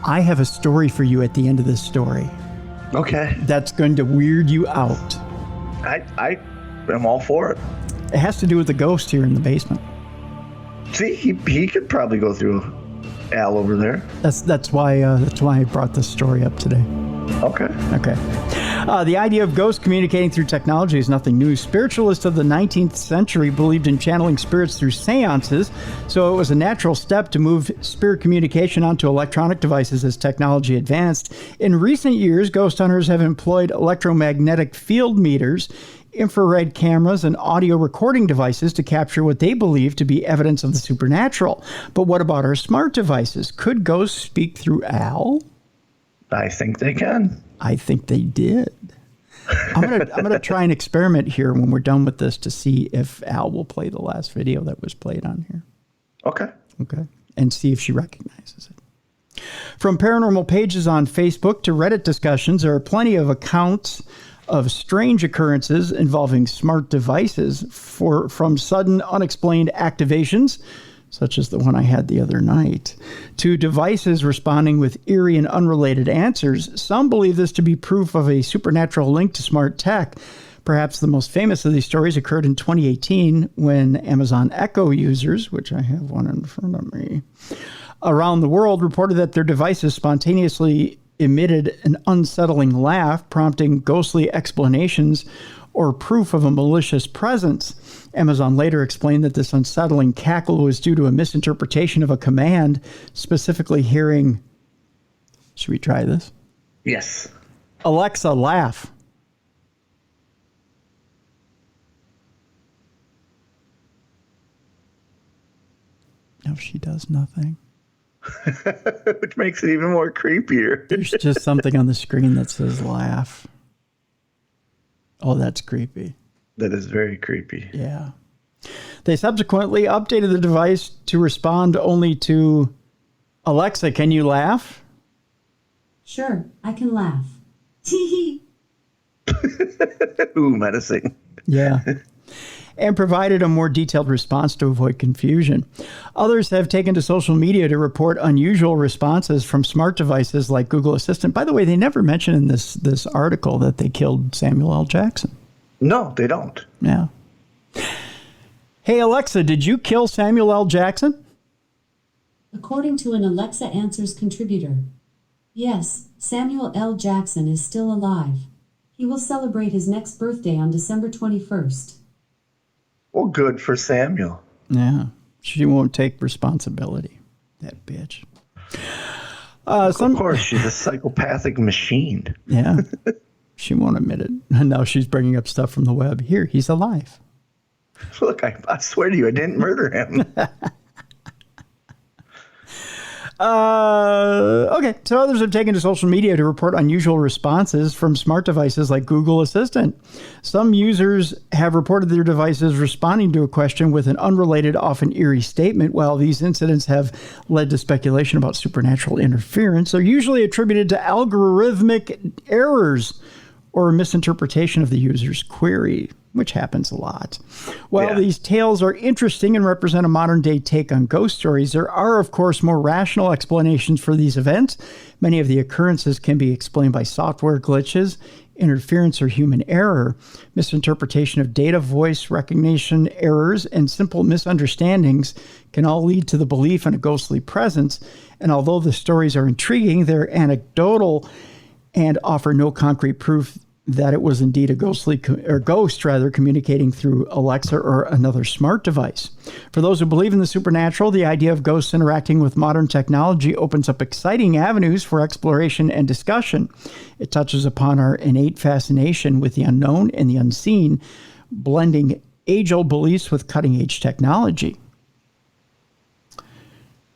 I have a story for you at the end of this story. Okay. That's going to weird you out. I am all for it. It has to do with the ghost here in the basement. See, he could probably go through Al over there. That's why I brought this story up today. Okay. The idea of ghosts communicating through technology is nothing new. Spiritualists of the 19th century believed in channeling spirits through seances, so it was a natural step to move spirit communication onto electronic devices as technology advanced. In recent years, ghost hunters have employed electromagnetic field meters, infrared cameras, and audio recording devices to capture what they believe to be evidence of the supernatural. But what about our smart devices? Could ghosts speak through Al? I think they can. I think they did. I'm gonna try an experiment here when we're done with this to see if Al will play the last video that was played on here. Okay. And see if she recognizes it. From paranormal pages on Facebook to Reddit discussions, there are plenty of accounts of strange occurrences involving smart devices, from sudden unexplained activations, such as the one I had the other night, to devices responding with eerie and unrelated answers. Some believe this to be proof of a supernatural link to smart tech. Perhaps the most famous of these stories occurred in 2018 when Amazon Echo users, which I have one in front of me, around the world reported that their devices spontaneously emitted an unsettling laugh, prompting ghostly explanations or proof of a malicious presence. Amazon later explained that this unsettling cackle was due to a misinterpretation of a command, specifically hearing, should we try this? Yes. Alexa, laugh. No, she does nothing. Which makes it even more creepier. There's just something on the screen that says laugh. Oh, that's creepy. That is very creepy. Yeah. They subsequently updated the device to respond only to, Alexa, can you laugh? Sure, I can laugh. Tee Ooh, menacing. Yeah. And provided a more detailed response to avoid confusion. Others have taken to social media to report unusual responses from smart devices like Google Assistant. By the way, they never mention in this article that they killed Samuel L. Jackson. No, they don't. Yeah. Hey, Alexa, did you kill Samuel L. Jackson? According to an Alexa Answers contributor, yes, Samuel L. Jackson is still alive. He will celebrate his next birthday on December 21st. Well, good for Samuel. Yeah. She won't take responsibility. That bitch. Of course, she's a psychopathic machine. Yeah. She won't admit it. And now she's bringing up stuff from the web. Here, he's alive. Look, I swear to you, I didn't murder him. Okay, so others have taken to social media to report unusual responses from smart devices like Google Assistant. Some users have reported their devices responding to a question with an unrelated, often eerie statement. While these incidents have led to speculation about supernatural interference, they're usually attributed to algorithmic errors or a misinterpretation of the user's query, which happens a lot. While these tales are interesting and represent a modern-day take on ghost stories, there are, of course, more rational explanations for these events. Many of the occurrences can be explained by software glitches, interference or human error, misinterpretation of data, voice recognition errors, and simple misunderstandings can all lead to the belief in a ghostly presence. And although the stories are intriguing, they're anecdotal and offer no concrete proof that it was indeed a ghost communicating through Alexa or another smart device. For those who believe in the supernatural, the idea of ghosts interacting with modern technology opens up exciting avenues for exploration and discussion. It touches upon our innate fascination with the unknown and the unseen, blending age-old beliefs with cutting-edge technology.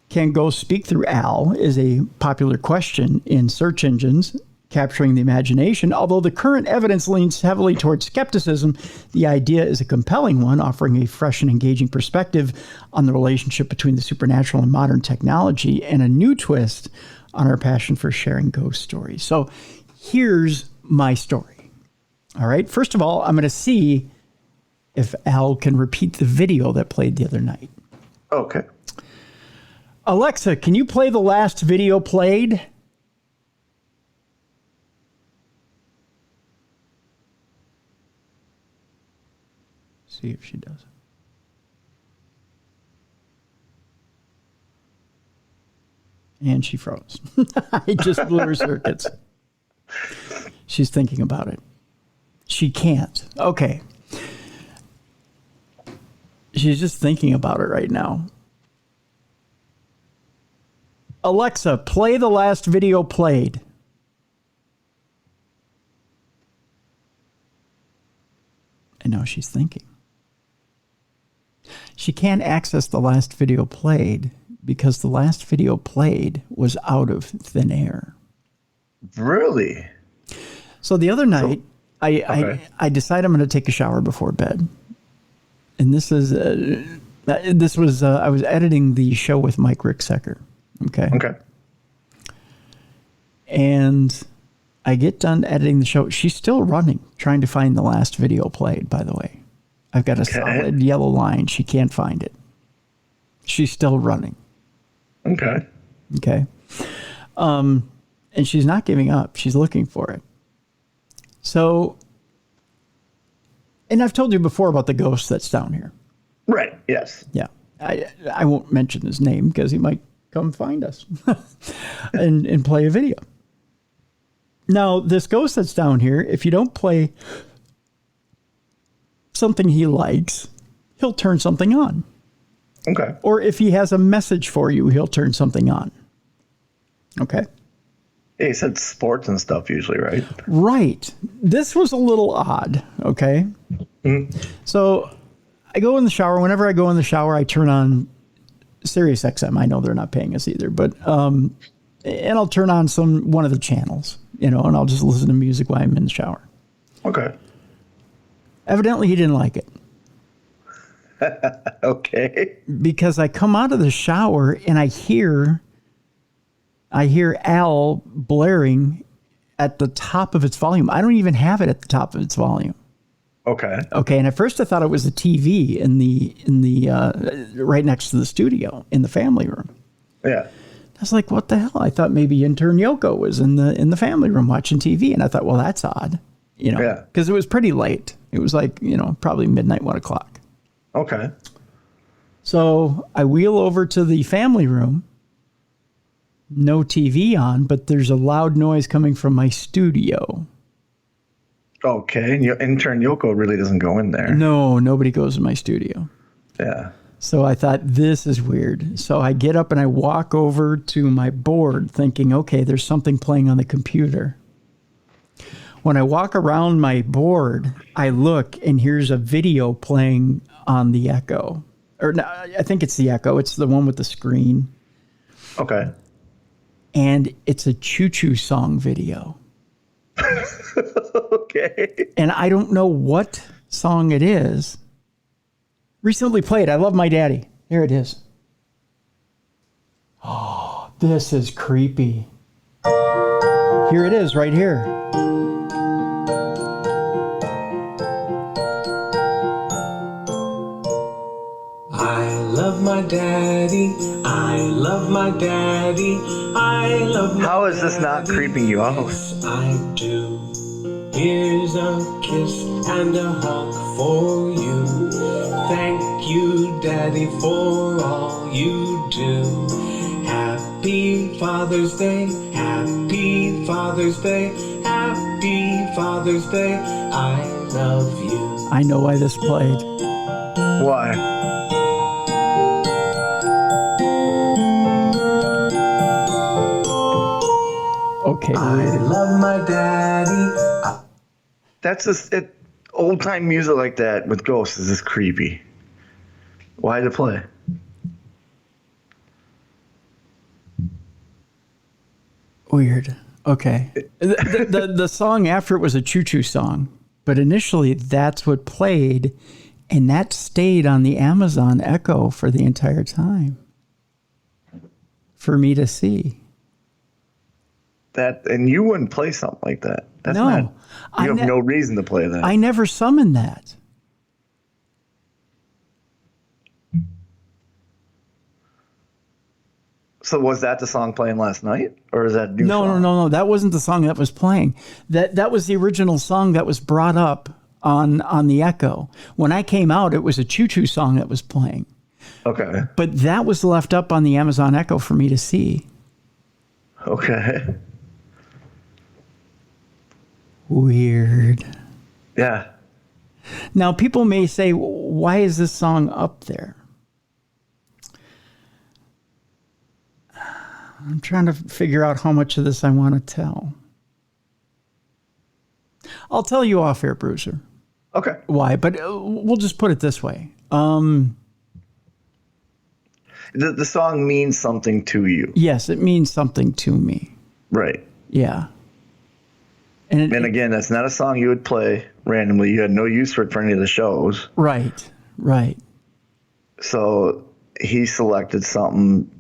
Can ghosts speak through Al is a popular question in search engines, capturing the imagination. Although the current evidence leans heavily towards skepticism, the idea is a compelling one, offering a fresh and engaging perspective on the relationship between the supernatural and modern technology, and a new twist on our passion for sharing ghost stories. So here's my story. All right. First of all, I'm going to see if Al can repeat the video that played the other night. Okay. Alexa, can you play the last video played? See if she does. And she froze. I just blew her circuits. She's thinking about it. She can't. Okay. She's just thinking about it right now. Alexa, play the last video played. And now she's thinking. She can't access the last video played because the last video played was out of thin air. Really? So the other night, I decided I'm going to take a shower before bed. And this was I was editing the show with Mike Ricksecker. Okay. And I get done editing the show. She's still running, trying to find the last video played, by the way. I've got a solid yellow line. She can't find it. She's still running. Okay. And she's not giving up. She's looking for it. So, and I've told you before about the ghost that's down here. Right. Yes. Yeah. I won't mention his name because he might come find us and play a video. Now, this ghost that's down here, if you don't play something he likes, he'll turn something on. Okay. Or if he has a message for you, he'll turn something on. Okay. Yeah, he said sports and stuff usually, right? Right. This was a little odd. Okay. Mm-hmm. So I go in the shower. Whenever I go in the shower, I turn on Sirius XM. I know they're not paying us either, but, and I'll turn on one of the channels, and I'll just listen to music while I'm in the shower. Okay. Evidently, he didn't like it. Okay. Because I come out of the shower and I hear Al blaring at the top of its volume. I don't even have it at the top of its volume. Okay. And at first I thought it was the TV in the right next to the studio in the family room. Yeah. I was like, what the hell? I thought maybe intern Yoko was in the family room watching TV, and I thought, well, that's odd, because it was pretty late. It was like, probably midnight, 1 o'clock. Okay. So I wheel over to the family room. No TV on, but there's a loud noise coming from my studio. Okay. And your intern Yoko really doesn't go in there. No, nobody goes in my studio. Yeah. So I thought, this is weird. So I get up and I walk over to my board thinking, okay, there's something playing on the computer. When I walk around my board, I look and here's a video playing on the Echo. Or no, I think it's the Echo. It's the one with the screen. Okay. And it's a choo-choo song video. Okay. And I don't know what song it is. Recently played. I Love My Daddy. Here it is. Oh, this is creepy. Here it is right here. I love my daddy. I love my daddy. I love my How is this not creeping you out? Yes, I do. Here's a kiss and a hug for you. Thank you, Daddy, for all you do. Happy Father's Day. Happy Father's Day. Happy Father's Day. I love you. I know why this played. Why? Okay. I love my daddy. That's just old time music like that with ghosts is just creepy. Why to play? Weird. Okay. The song after it was a choo-choo song, but initially that's what played, and that stayed on the Amazon Echo for the entire time for me to see. And you wouldn't play something like that. That's No. not, you have no reason to play that. I never summoned that. So was that the song playing last night, or is that a new song? No. That wasn't the song that was playing. That was the original song that was brought up on the Echo. When I came out, it was a Choo Choo song that was playing. Okay. But that was left up on the Amazon Echo for me to see. Okay. Weird. Yeah. Now, people may say, why is this song up there? I'm trying to figure out how much of this I want to tell. I'll tell you off air, Bruiser. Okay. Why? But we'll just put it this way. The song means something to you. Yes, it means something to me. Right. Yeah. And again, that's not a song you would play randomly. You had no use for it for any of the shows. Right. So he selected something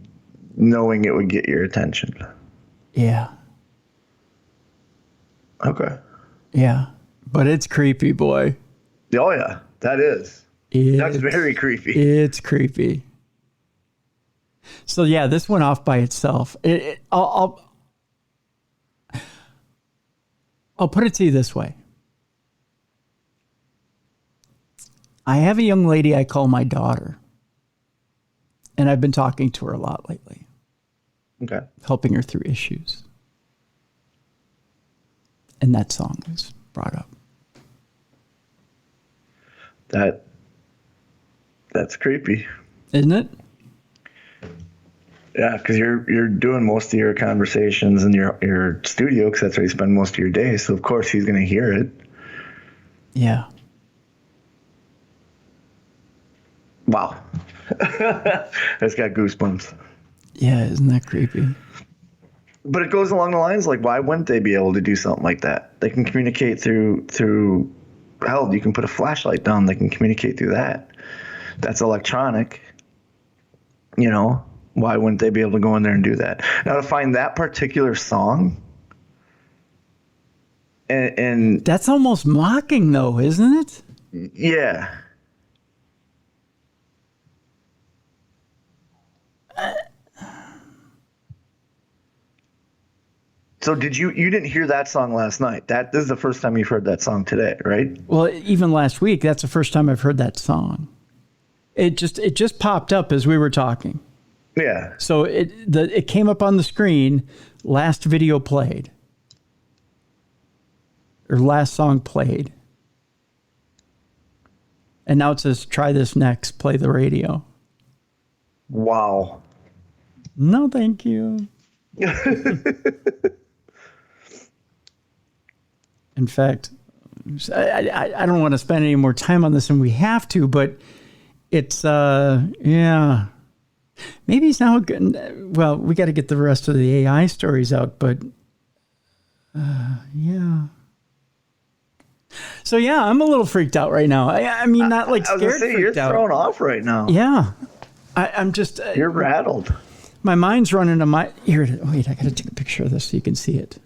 knowing it would get your attention. Yeah. Okay. Yeah. But it's creepy, boy. Oh, yeah. That is. That's very creepy. It's creepy. So, yeah, this went off by itself. I'll put it to you this way. I have a young lady I call my daughter. And I've been talking to her a lot lately. Okay. Helping her through issues. And that song was brought up. That's creepy. Isn't it? Yeah, because you're doing most of your conversations in your studio, because that's where you spend most of your day. So, of course, he's going to hear it. Yeah. Wow. That's got goosebumps. Yeah, isn't that creepy? But it goes along the lines like, why wouldn't they be able to do something like that? They can communicate through hell, you can put a flashlight down. They can communicate through that. That's electronic. You know, why wouldn't they be able to go in there and do that? Now, to find that particular song, and that's almost mocking, though, isn't it? Yeah. So you didn't hear that song last night? This is the first time you've heard that song today, right? Well, even last week, that's the first time I've heard that song. It just popped up as we were talking. Yeah. So it came up on the screen, last video played. Or last song played. And now it says, try this next, play the radio. Wow. No, thank you. In fact, I don't want to spend any more time on this than we have to, but it's, yeah. Maybe he's now good. Well, we got to get the rest of the AI stories out, but yeah. So, yeah, I'm a little freaked out right now. I mean, not like scared, I was gonna say, you're thrown off right now. Yeah. I'm just... you're rattled. My mind's running to my... Here, wait, I got to take a picture of this so you can see it.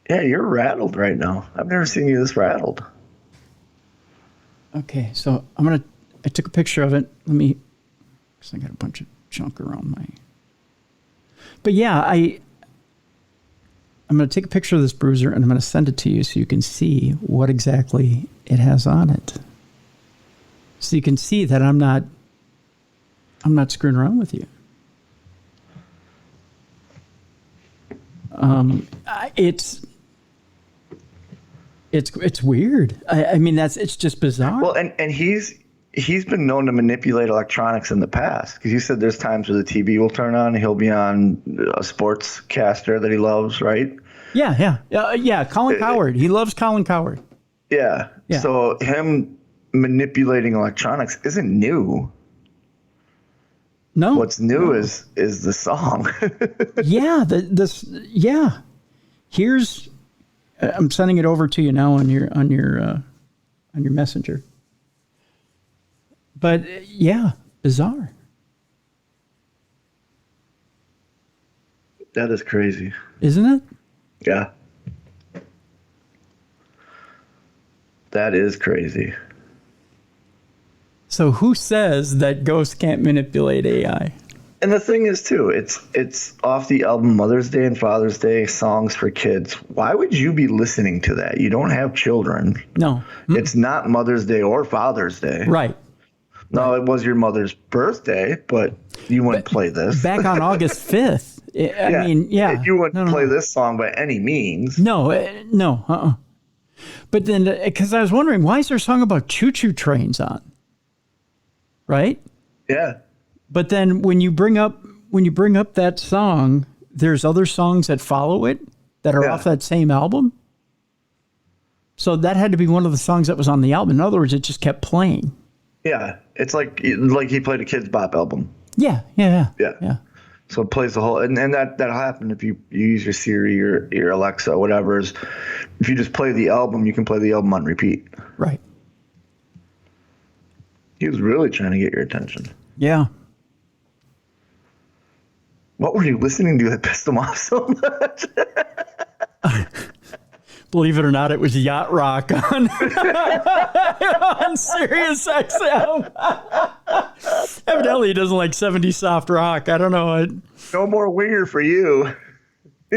Yeah, you're rattled right now. I've never seen you this rattled. Okay, so I took a picture of it. Let me... Because I got a bunch of junk around my... But yeah, I'm going to take a picture of this Bruiser and I'm going to send it to you so you can see what exactly it has on it. So you can see that I'm not screwing around with you. It's weird. I mean, it's just bizarre. Well, and he's been known to manipulate electronics in the past, because you said there's times where the TV will turn on and he'll be on a sports caster that he loves, right? Yeah. Colin Cowherd. He loves Colin Cowherd. Yeah. So him manipulating electronics isn't new. No. What's new is the song. Yeah. Here's. I'm sending it over to you now on your messenger. But yeah, bizarre. That is crazy. Isn't it? Yeah. That is crazy. So who says that ghosts can't manipulate AI? And the thing is, too, it's off the album Mother's Day and Father's Day, Songs for Kids. Why would you be listening to that? You don't have children. No. It's not Mother's Day or Father's Day. Right. No, it was your mother's birthday, but you wouldn't play this. Back on August 5th. I mean, yeah. You wouldn't play this song by any means. No, no. But then, because I was wondering, why is there a song about choo-choo trains on? Right? Yeah. But then when you bring up that song, there's other songs that follow it that are off that same album. So that had to be one of the songs that was on the album. In other words, it just kept playing. Yeah, it's like he played a Kids Bop album. Yeah. So it plays the whole, and that'll happen if you use your Siri or your Alexa, whatever. If you just play the album, you can play the album on repeat. Right. He was really trying to get your attention. Yeah. What were you listening to that pissed him off so much? Believe it or not, it was Yacht Rock on Sirius XM. Evidently, he doesn't like 70s soft rock. I don't know. No more winger for you.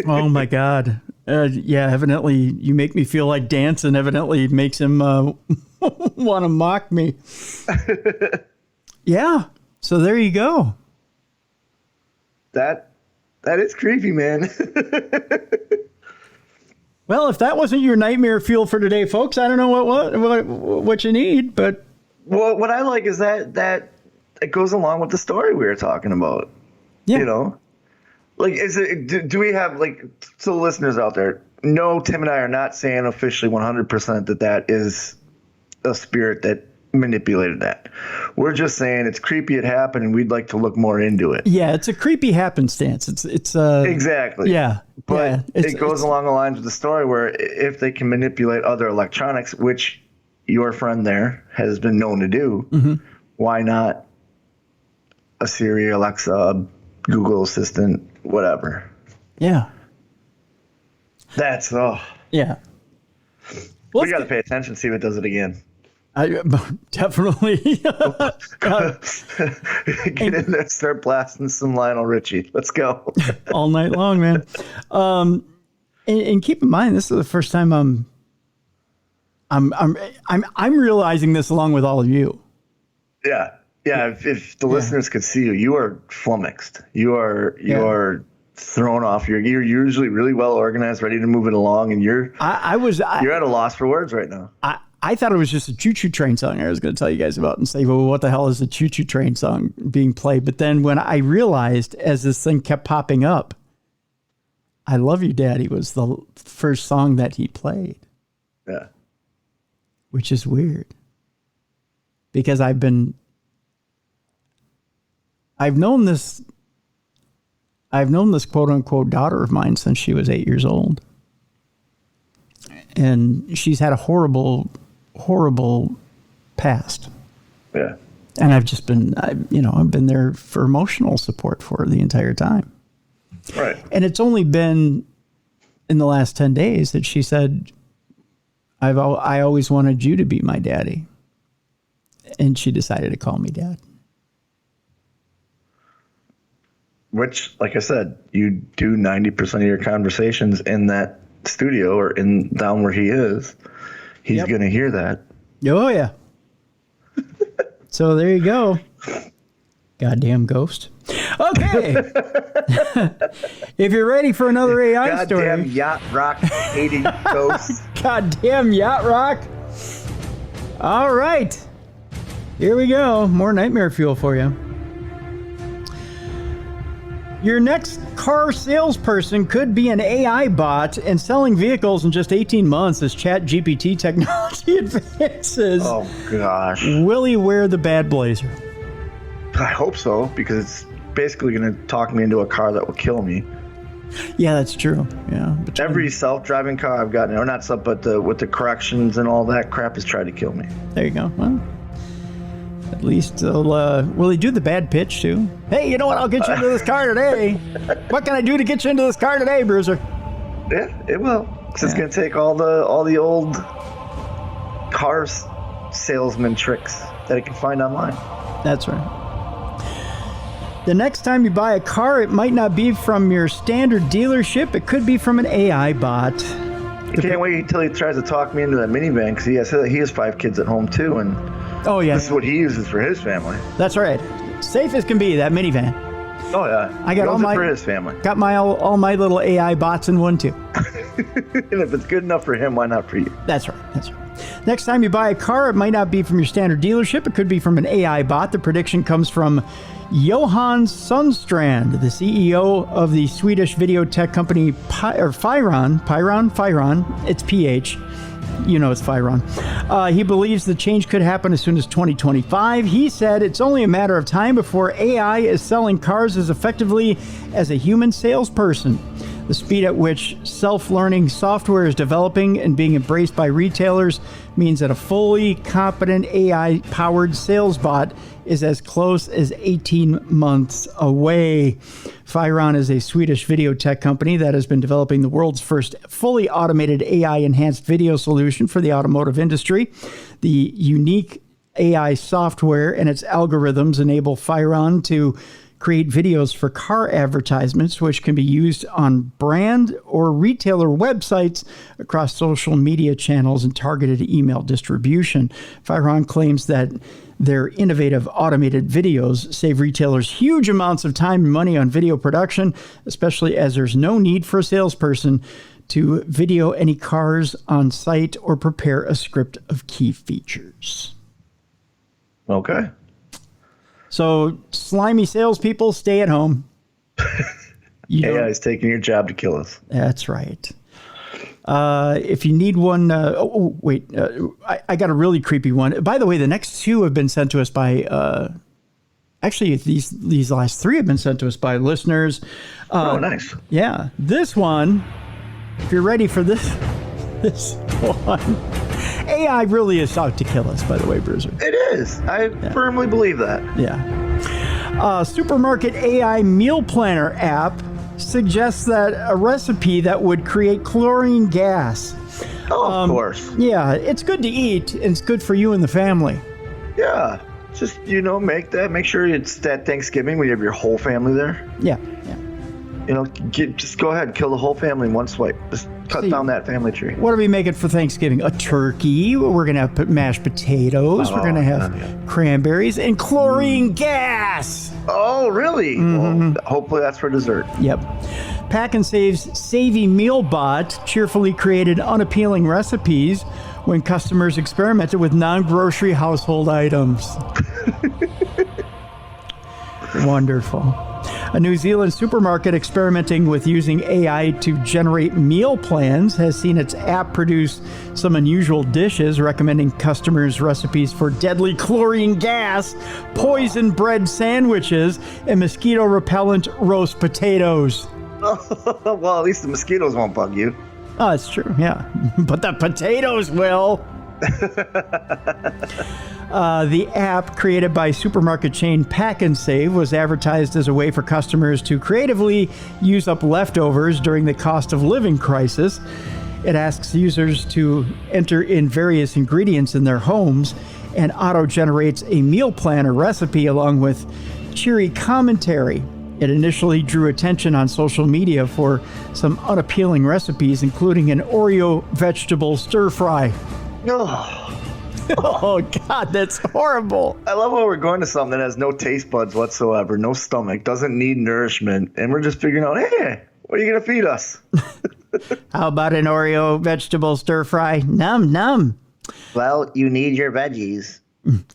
Oh, my God. Yeah, evidently, you make me feel like dancing. Evidently, it makes him want to mock me. Yeah. So there you go. That is creepy, man. Well, if that wasn't your nightmare fuel for today, folks, I don't know what you need, but well, what I like is that it goes along with the story we were talking about. Yeah. You know, like do we have, like, to the listeners out there? No, Tim and I are not saying officially 100% that is a spirit that manipulated that. We're just saying it's creepy, it happened, and we'd like to look more into it. Yeah, it's a creepy happenstance. It's exactly. Yeah. But yeah, it goes along the lines of the story where if they can manipulate other electronics, which your friend there has been known to do, why not a Siri, Alexa, Google Assistant, whatever? Yeah. That's, yeah. Well, we got to pay attention, see if it does it again. Definitely. Get in there, start blasting some Lionel Richie. Let's go. All night long, man. And keep in mind, this is the first time I'm realizing this along with all of you. Yeah. If the listeners could see you, you are flummoxed. You are thrown off. You're usually really well organized, ready to move it along, and you're at a loss for words right now. I thought it was just a choo-choo train song I was going to tell you guys about and say, well, what the hell is a choo-choo train song being played? But then when I realized, as this thing kept popping up, I Love You, Daddy was the first song that he played. Yeah. Which is weird. Because I've known this quote unquote daughter of mine since she was 8 years old. And she's had a horrible past. Yeah. And I've been there for emotional support for her the entire time. Right. And it's only been in the last 10 days that she said, I always wanted you to be my daddy. And she decided to call me dad. Which, like I said, you do 90% of your conversations in that studio or down where he is. He's going to hear that. Oh, yeah. So there you go. Goddamn ghost. Okay. If you're ready for another AI story. Goddamn yacht rock hating ghost. Goddamn yacht rock. All right. Here we go. More nightmare fuel for you. Your next car salesperson could be an AI bot and selling vehicles in just 18 months as ChatGPT technology advances. Oh, gosh. Will he wear the bad blazer? I hope so, because it's basically going to talk me into a car that will kill me. Yeah, that's true. Yeah. Every self-driving car I've gotten, or not self, but with the corrections and all that crap has tried to kill me. There you go. Well, At least will he do the bad pitch too? Hey, you know what? I'll get you into this car today. What can I do to get you into this car today, Bruiser? Yeah, it will. It's just gonna take all the old cars salesman tricks that it can find online. That's right. The next time you buy a car, it might not be from your standard dealership. It could be from an AI bot. I can't wait until he tries to talk me into that minivan, because he has 5 kids at home too, and this is what he uses for his family. That's right. Safe as can be, that minivan. Oh yeah, I got all for his family. Got all my little AI bots in one too. And if it's good enough for him, why not for you? That's right. Next time you buy a car, it might not be from your standard dealership. It could be from an AI bot. The prediction comes from Johan Sundstrand, the CEO of the Swedish video tech company Fyron. It's PH. You know it's Fyron. He believes the change could happen as soon as 2025. He said it's only a matter of time before AI is selling cars as effectively as a human salesperson. The speed at which self-learning software is developing and being embraced by retailers means that a fully competent AI-powered sales bot is as close as 18 months away. Fyron is a Swedish video tech company that has been developing the world's first fully automated AI-enhanced video solution for the automotive industry. The unique AI software and its algorithms enable Fyron to create videos for car advertisements, which can be used on brand or retailer websites across social media channels and targeted email distribution. Fyron claims that their innovative automated videos save retailers huge amounts of time and money on video production, especially as there's no need for a salesperson to video any cars on site or prepare a script of key features. Okay. So, slimy salespeople, stay at home. AI is taking your job to kill us. That's right. If you need one, I got a really creepy one. By the way, the next 2 have been sent to us by, actually, these last 3 have been sent to us by listeners. Oh, nice. Yeah. This one, if you're ready for this one. AI really is out to kill us, by the way, Bruiser. It is. I firmly believe that. Yeah. Supermarket AI meal planner app suggests that a recipe that would create chlorine gas. Oh, of course. Yeah, it's good to eat, and it's good for you and the family. Yeah. Just, make sure it's that Thanksgiving when you have your whole family there. Yeah. Just go ahead and kill the whole family in one swipe. Just cut down that family tree. What are we making for Thanksgiving? A turkey. We're going to have mashed potatoes. We're going to have cranberries and chlorine gas. Oh, really? Mm-hmm. Well, hopefully that's for dessert. Yep. Pack and Save's Savvy Meal Bot cheerfully created unappealing recipes when customers experimented with non-grocery household items. Wonderful. A New Zealand supermarket experimenting with using AI to generate meal plans has seen its app produce some unusual dishes, recommending customers recipes for deadly chlorine gas, poison bread sandwiches, and mosquito repellent roast potatoes. Well, at least the mosquitoes won't bug you. Oh, that's true, yeah. But the potatoes will. The app, created by supermarket chain Pack and Save, was advertised as a way for customers to creatively use up leftovers during the cost of living crisis. It asks users to enter in various ingredients in their homes and auto-generates a meal plan or recipe along with cheery commentary. It initially drew attention on social media for some unappealing recipes, including an Oreo vegetable stir-fry. Oh, God, that's horrible. I love how we're going to something that has no taste buds whatsoever, no stomach, doesn't need nourishment, and we're just figuring out, hey, what are you going to feed us? How about an Oreo vegetable stir-fry? Num, num. Well, you need your veggies,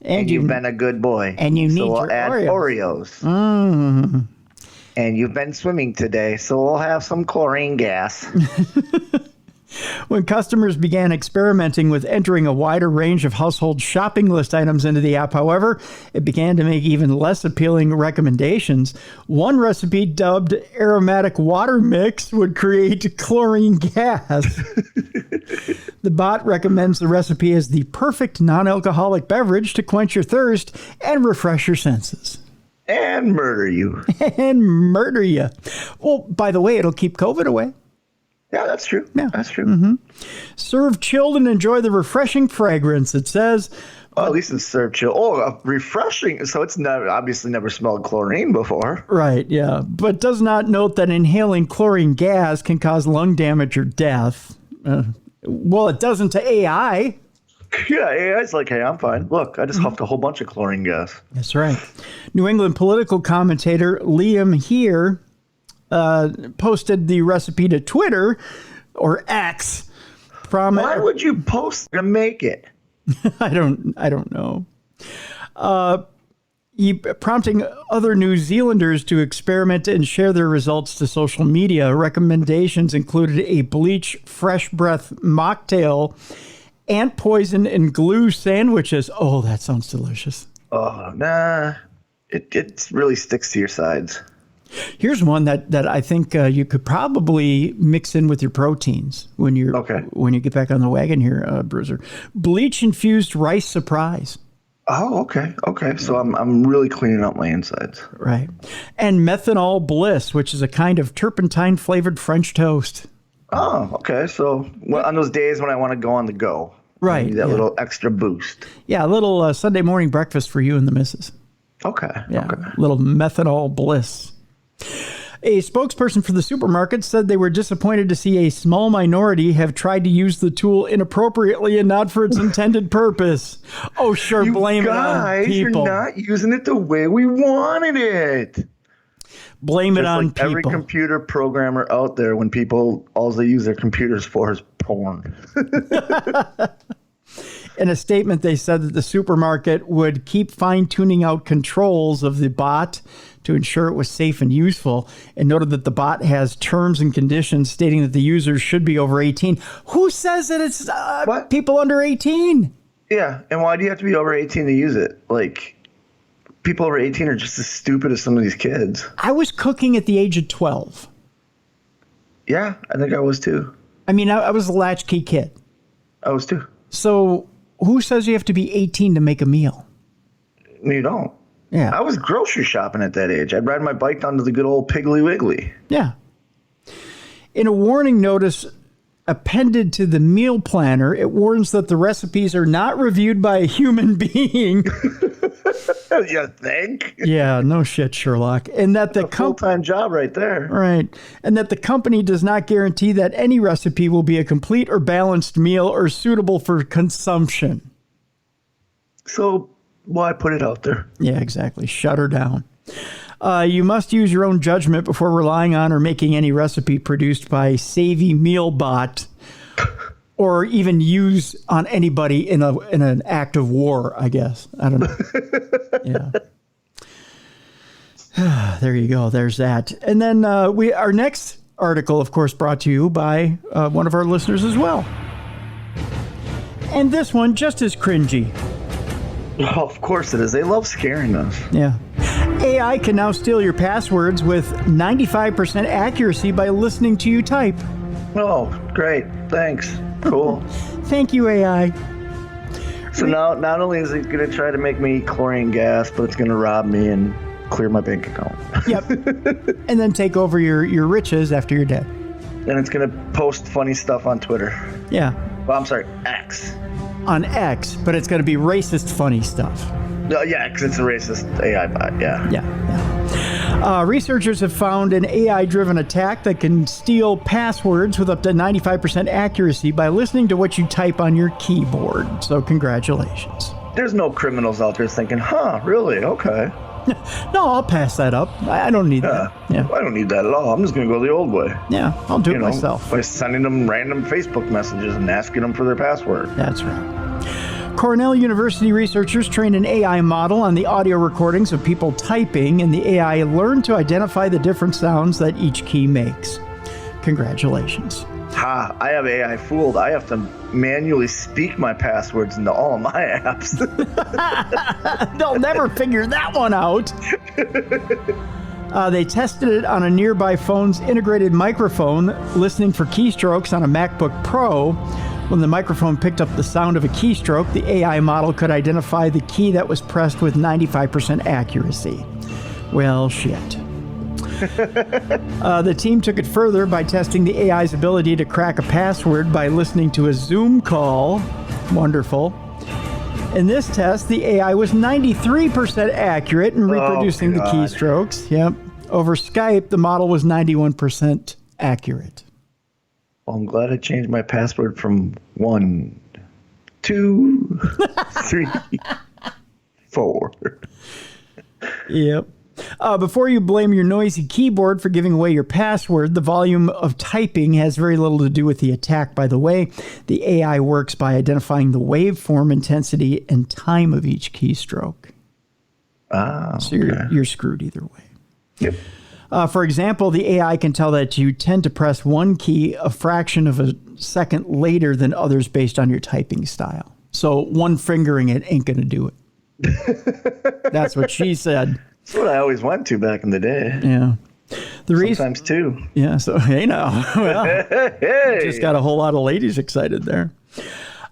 and you've been a good boy. And you need so we'll your add Oreos. And you've been swimming today, so we'll have some chlorine gas. When customers began experimenting with entering a wider range of household shopping list items into the app, however, it began to make even less appealing recommendations. One recipe, dubbed aromatic water mix, would create chlorine gas. The bot recommends the recipe as the perfect non-alcoholic beverage to quench your thirst and refresh your senses. And murder you. And murder you. Well, by the way, it'll keep COVID away. Yeah, that's true. Yeah. That's true. Mm-hmm. Serve chilled and enjoy the refreshing fragrance, it says. Oh, at least it's served chilled. Oh, refreshing. So it's obviously never smelled chlorine before. Right, yeah. But does not note that inhaling chlorine gas can cause lung damage or death. Well, it doesn't to AI. Yeah, AI's like, hey, I'm fine. Look, I just huffed a whole bunch of chlorine gas. That's right. New England political commentator Liam Here posted the recipe to Twitter, or X. Why would you post to make it? I don't know. Prompting other New Zealanders to experiment and share their results to social media. Recommendations included a bleach fresh breath mocktail, ant poison, and glue sandwiches. Oh, that sounds delicious. Oh, nah. It really sticks to your sides. Here's one that I think you could probably mix in with your proteins when you get back on the wagon here, Bruiser. Bleach infused rice surprise. Oh, okay. Okay. So I'm really cleaning up my insides. Right. And methanol bliss, which is a kind of turpentine flavored French toast. Oh, okay. So on those days when I want to go on the go. Right. That little extra boost. Yeah. A little Sunday morning breakfast for you and the missus. Okay. Yeah. Okay. Little methanol bliss. A spokesperson for the supermarket said they were disappointed to see a small minority have tried to use the tool inappropriately and not for its intended purpose. Oh, sure, blame it on people. You're not using it the way we wanted it. Blame it on people. Every computer programmer out there, when people, all they use their computers for is porn. In a statement, they said that the supermarket would keep fine-tuning out controls of the bot to ensure it was safe and useful, and noted that the bot has terms and conditions stating that the users should be over 18. Who says that it's people under 18? Yeah, and why do you have to be over 18 to use it? Like, people over 18 are just as stupid as some of these kids. I was cooking at the age of 12. Yeah, I think I was too. I mean, I was a latchkey kid. I was too. So who says you have to be 18 to make a meal? You don't. Yeah. I was grocery shopping at that age. I'd ride my bike down to the good old Piggly Wiggly. Yeah. In a warning notice appended to the meal planner, it warns that the recipes are not reviewed by a human being. You think? Yeah, no shit, Sherlock. And that the full-time job right there. Right. And that the company does not guarantee that any recipe will be a complete or balanced meal or suitable for consumption. So why put it out there? Yeah, exactly. Shut her down. You must use your own judgment before relying on or making any recipe produced by Savvy Meal Bot, or even use on anybody in an act of war, I guess. I don't know. Yeah. There you go. There's that. And then our next article, of course, brought to you by one of our listeners as well. And this one just as cringy. Oh, of course it is. They love scaring us. Yeah. AI can now steal your passwords with 95% accuracy by listening to you type. Oh, great. Thanks. Cool. Thank you, AI. So now, not only is it going to try to make me chlorine gas, but it's going to rob me and clear my bank account. Yep. And then take over your riches after you're dead. And it's going to post funny stuff on Twitter. Yeah. Well, I'm sorry, X. On X, but it's going to be racist funny stuff. Yeah, because it's a racist AI bot, yeah. Yeah. Researchers have found an AI-driven attack that can steal passwords with up to 95% accuracy by listening to what you type on your keyboard. So congratulations. There's no criminals out there thinking, really? Okay. No, I'll pass that up. I don't need that. Yeah. I don't need that at all. I'm just going to go the old way. Yeah, I'll do it myself. By sending them random Facebook messages and asking them for their password. That's right. Cornell University researchers trained an AI model on the audio recordings of people typing, and the AI learned to identify the different sounds that each key makes. Congratulations. I have AI fooled. I have to manually speak my passwords into all of my apps. They'll never figure that one out. They tested it on a nearby phone's integrated microphone, listening for keystrokes on a MacBook Pro. When the microphone picked up the sound of a keystroke, the AI model could identify the key that was pressed with 95% accuracy. Well, shit. The team took it further by testing the AI's ability to crack a password by listening to a Zoom call. Wonderful. In this test, the AI was 93% accurate in reproducing the keystrokes. Yep. Over Skype, the model was 91% accurate. Well, I'm glad I changed my password from 1, 2, 3, 4. Yep. Before you blame your noisy keyboard for giving away your password, the volume of typing has very little to do with the attack, by the way. The AI works by identifying the waveform intensity and time of each keystroke. So you're screwed either way. Yep. For example, the AI can tell that you tend to press one key a fraction of a second later than others based on your typing style. So one fingering it ain't going to do it. That's what she said. That's what I always went to back in the day. Yeah. Sometimes two. Yeah, so hey now. Well, hey. Just got a whole lot of ladies excited there.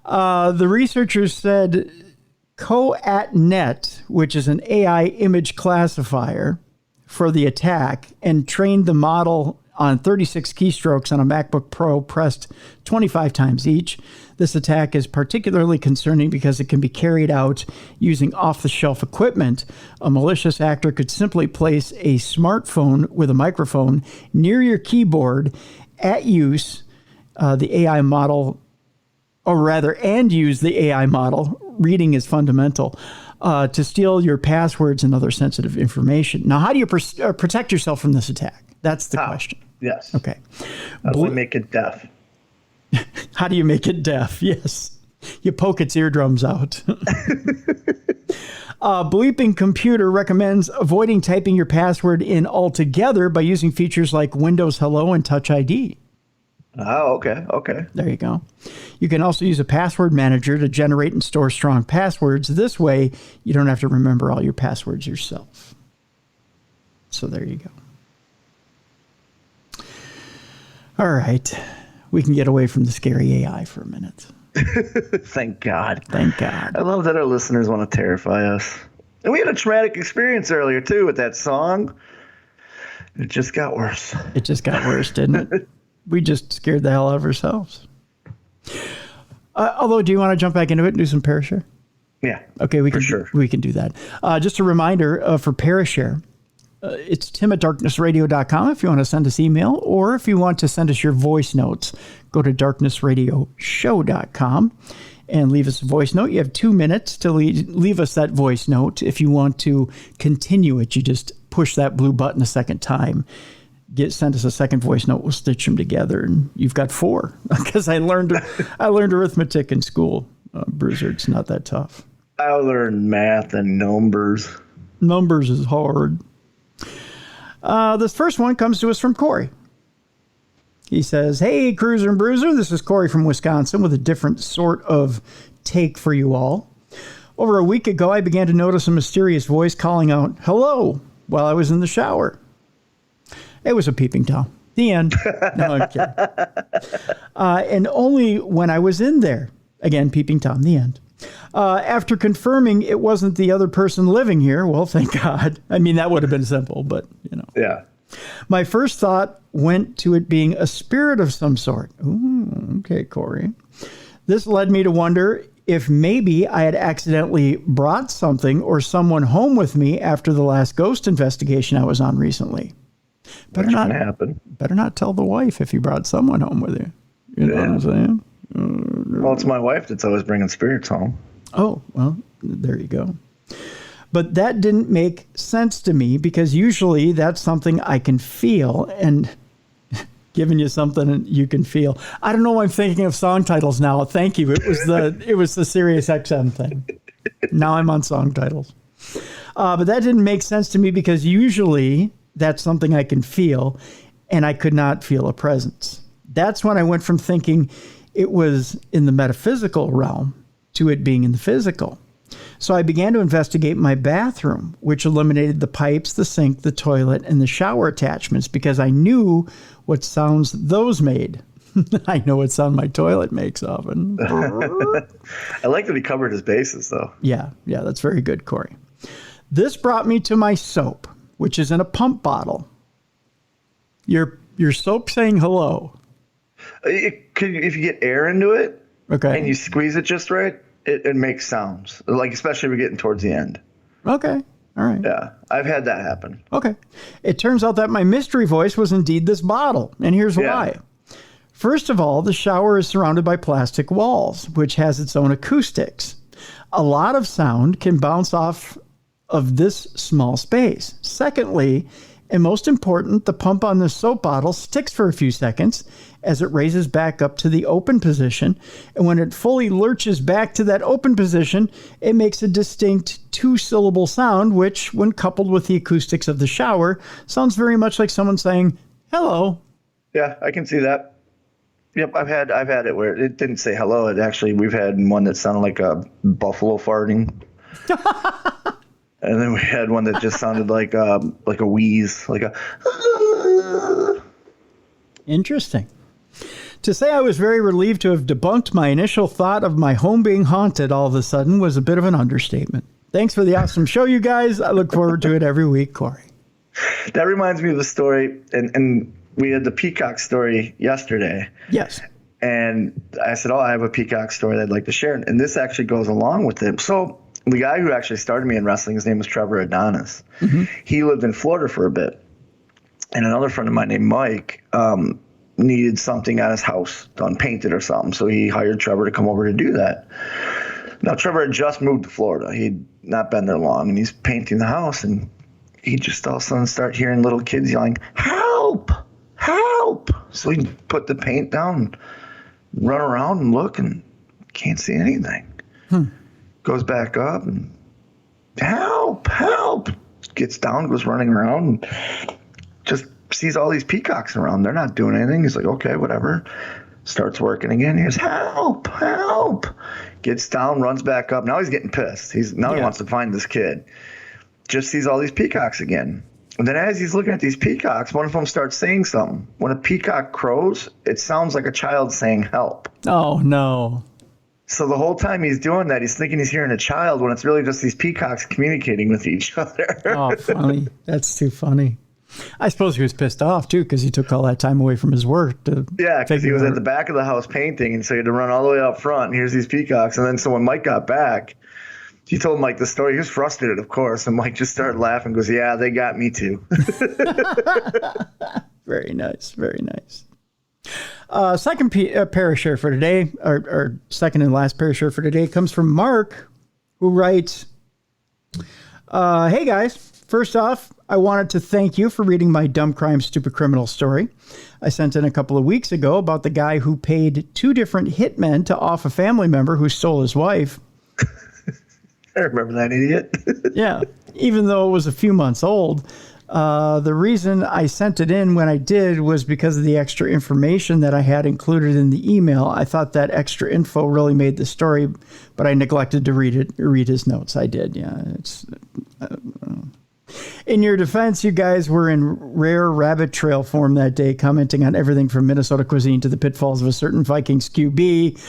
The researchers said CoAtNet, which is an AI image classifier for the attack, and trained the model on 36 keystrokes on a MacBook Pro pressed 25 times each. This attack is particularly concerning because it can be carried out using off-the-shelf equipment. A malicious actor could simply place a smartphone with a microphone near your keyboard at use the AI model, and use the AI model. Reading is fundamental. To steal your passwords and other sensitive information. Now, how do you protect yourself from this attack? That's the question. Yes. Okay. How do we make it deaf? How do you make it deaf? Yes. You poke its eardrums out. Bleeping Computer recommends avoiding typing your password in altogether by using features like Windows Hello and Touch ID. Oh, okay. Okay. There you go. You can also use a password manager to generate and store strong passwords. This way, you don't have to remember all your passwords yourself. So there you go. All right. We can get away from the scary AI for a minute. Thank God. Thank God. I love that our listeners want to terrify us. And we had a traumatic experience earlier, too, with that song. It just got worse. It just got worse, didn't it? We just scared the hell out of ourselves. Although, do you want to jump back into it and do some Parashare? Yeah. Okay, we can do that. Just a reminder for Parashare, it's tim@darknessradio.com if you want to send us email, or if you want to send us your voice notes, go to darknessradioshow.com and leave us a voice note. You have 2 minutes to leave us that voice note. If you want to continue it, you just push that blue button a second time. Send us a second voice note. We'll stitch them together, and you've got 4. Because I learned arithmetic in school. Bruiser, it's not that tough. I learned math and numbers. Numbers is hard. This first one comes to us from Corey. He says, "Hey, Cruiser and Bruiser, this is Corey from Wisconsin with a different sort of take for you all. Over a week ago, I began to notice a mysterious voice calling out, 'Hello,' while I was in the shower. It was a peeping Tom. The end." No, I'm kidding. And only when I was in there. Again, peeping Tom. The end. After confirming it wasn't the other person living here, well, thank God. I mean, that would have been simple, but, you know. Yeah. My first thought went to it being a spirit of some sort. Ooh, okay, Corey. This led me to wonder if maybe I had accidentally brought something or someone home with me after the last ghost investigation I was on recently. Better not tell the wife if you brought someone home with you. You know what I'm saying? Well, it's my wife that's always bringing spirits home. Oh, well, there you go. But that didn't make sense to me because usually that's something I can feel, and giving you something you can feel. I don't know why I'm thinking of song titles now. Thank you. It was the Sirius XM thing. Now I'm on song titles. But that didn't make sense to me because usually that's something I can feel, and I could not feel a presence. That's when I went from thinking it was in the metaphysical realm to it being in the physical. So I began to investigate my bathroom, which eliminated the pipes, the sink, the toilet, and the shower attachments because I knew what sounds those made. I know what sound my toilet makes often. I like that he covered his bases, though. Yeah, that's very good, Corey. This brought me to my soap, which is in a pump bottle. Your soap saying hello. If you get air into it, okay, and you squeeze it just right, it makes sounds. Like especially if we're getting towards the end. Okay, all right. Yeah, I've had that happen. Okay, it turns out that my mystery voice was indeed this bottle, and here's why. First of all, the shower is surrounded by plastic walls, which has its own acoustics. A lot of sound can bounce off of this small space. Secondly, and most important, the pump on the soap bottle sticks for a few seconds as it raises back up to the open position. And when it fully lurches back to that open position, it makes a distinct 2-syllable sound, which, when coupled with the acoustics of the shower, sounds very much like someone saying, hello. Yeah, I can see that. Yep, I've had it where it didn't say hello. We've had one that sounded like a buffalo farting. And then we had one that just sounded like a wheeze, like a. Interesting. To say I was very relieved to have debunked my initial thought of my home being haunted all of a sudden was a bit of an understatement. Thanks for the awesome show, you guys. I look forward to it every week, Corey. That reminds me of a story, and we had the peacock story yesterday. Yes. And I said, I have a peacock story that I'd like to share. And this actually goes along with it. So the guy who actually started me in wrestling, his name was Trevor Adonis. Mm-hmm. He lived in Florida for a bit. And another friend of mine named Mike needed something at his house done, painted or something. So he hired Trevor to come over to do that. Now, Trevor had just moved to Florida. He'd not been there long. And he's painting the house. And he just all of a sudden start hearing little kids yelling, help, help. So he put the paint down, run around and look, and can't see anything. Goes back up and help, help. Gets down, goes running around, and just sees all these peacocks around. They're not doing anything. He's like, okay, whatever. Starts working again. He goes, help, help. Gets down, runs back up. Now he's getting pissed. He wants to find this kid. Just sees all these peacocks again. And then as he's looking at these peacocks, one of them starts saying something. When a peacock crows, it sounds like a child saying help. Oh, no. So the whole time he's doing that, he's thinking he's hearing a child when it's really just these peacocks communicating with each other. Oh, funny. That's too funny. I suppose he was pissed off, too, because he took all that time away from his work. Because he was at the back of the house painting, and so he had to run all the way up front, and here's these peacocks. And then so when Mike got back, he told Mike the story. He was frustrated, of course, and Mike just started laughing, goes, yeah, they got me too. Very nice, very nice. Second Parashare for today, or second and last Parashare for today, comes from Mark, who writes, hey guys, first off, I wanted to thank you for reading my dumb crime, stupid criminal story. I sent in a couple of weeks ago about the guy who paid 2 different hitmen to off a family member who stole his wife. I remember that idiot. Yeah, even though it was a few months old. The reason I sent it in when I did was because of the extra information that I had included in the email. I thought that extra info really made the story, but I neglected to read his notes. I did, yeah. In your defense, you guys were in rare rabbit trail form that day, commenting on everything from Minnesota cuisine to the pitfalls of a certain Vikings QB,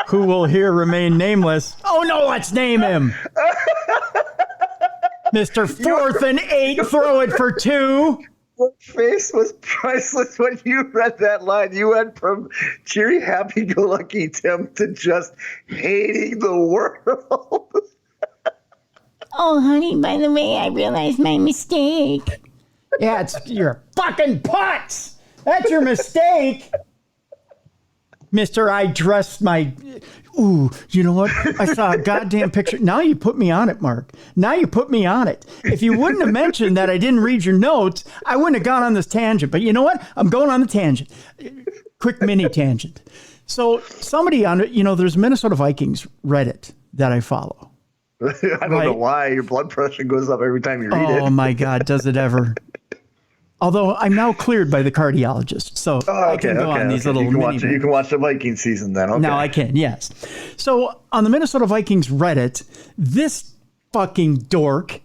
who will here remain nameless. Oh no, let's name him. Mr. 4th and 8, throw it for 2. Your face was priceless when you read that line. You went from cheery, happy-go-lucky Tim to just hating the world. Oh, honey, by the way, I realized my mistake. Yeah, you're fucking putz. That's your mistake. Mr. I dressed my... Ooh, you know what? I saw a goddamn picture. Now you put me on it, Mark. Now you put me on it. If you wouldn't have mentioned that I didn't read your notes, I wouldn't have gone on this tangent. But you know what? I'm going on the tangent. Quick mini tangent. So somebody on it, there's Minnesota Vikings Reddit that I follow. I don't know why your blood pressure goes up every time you read it. Oh my God, does it ever? Although I'm now cleared by the cardiologist, so I can go on these little you can watch the Viking season then. Okay. Now I can, yes. So on the Minnesota Vikings Reddit, this fucking dork,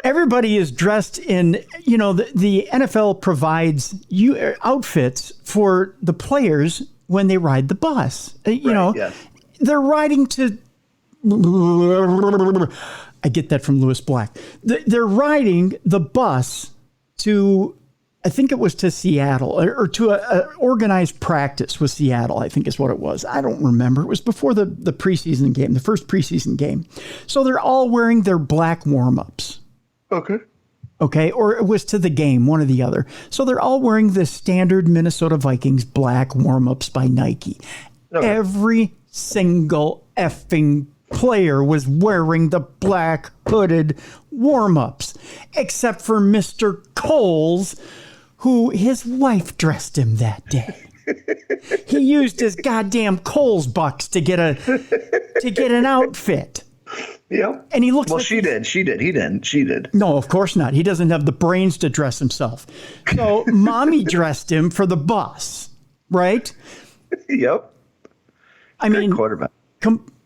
everybody is dressed in, the NFL provides outfits for the players when they ride the bus. Yes. They're riding to... I get that from Lewis Black. They're riding the bus to, I think it was to Seattle, or to a organized practice with Seattle, I think is what it was. I don't remember. It was before the preseason game, the first preseason game. So they're all wearing their black warm-ups. Okay, or it was to the game, one or the other. So they're all wearing the standard Minnesota Vikings black warm-ups by Nike. Okay. Every single effing player was wearing the black hooded warm-ups, except for Mr. Coles, who his wife dressed him that day. He used his goddamn Coles bucks to get an outfit. Yeah. And he looks She did. He didn't. She did. No, of course not. He doesn't have the brains to dress himself. So mommy dressed him for the bus, right? Yep. I mean, quarterback.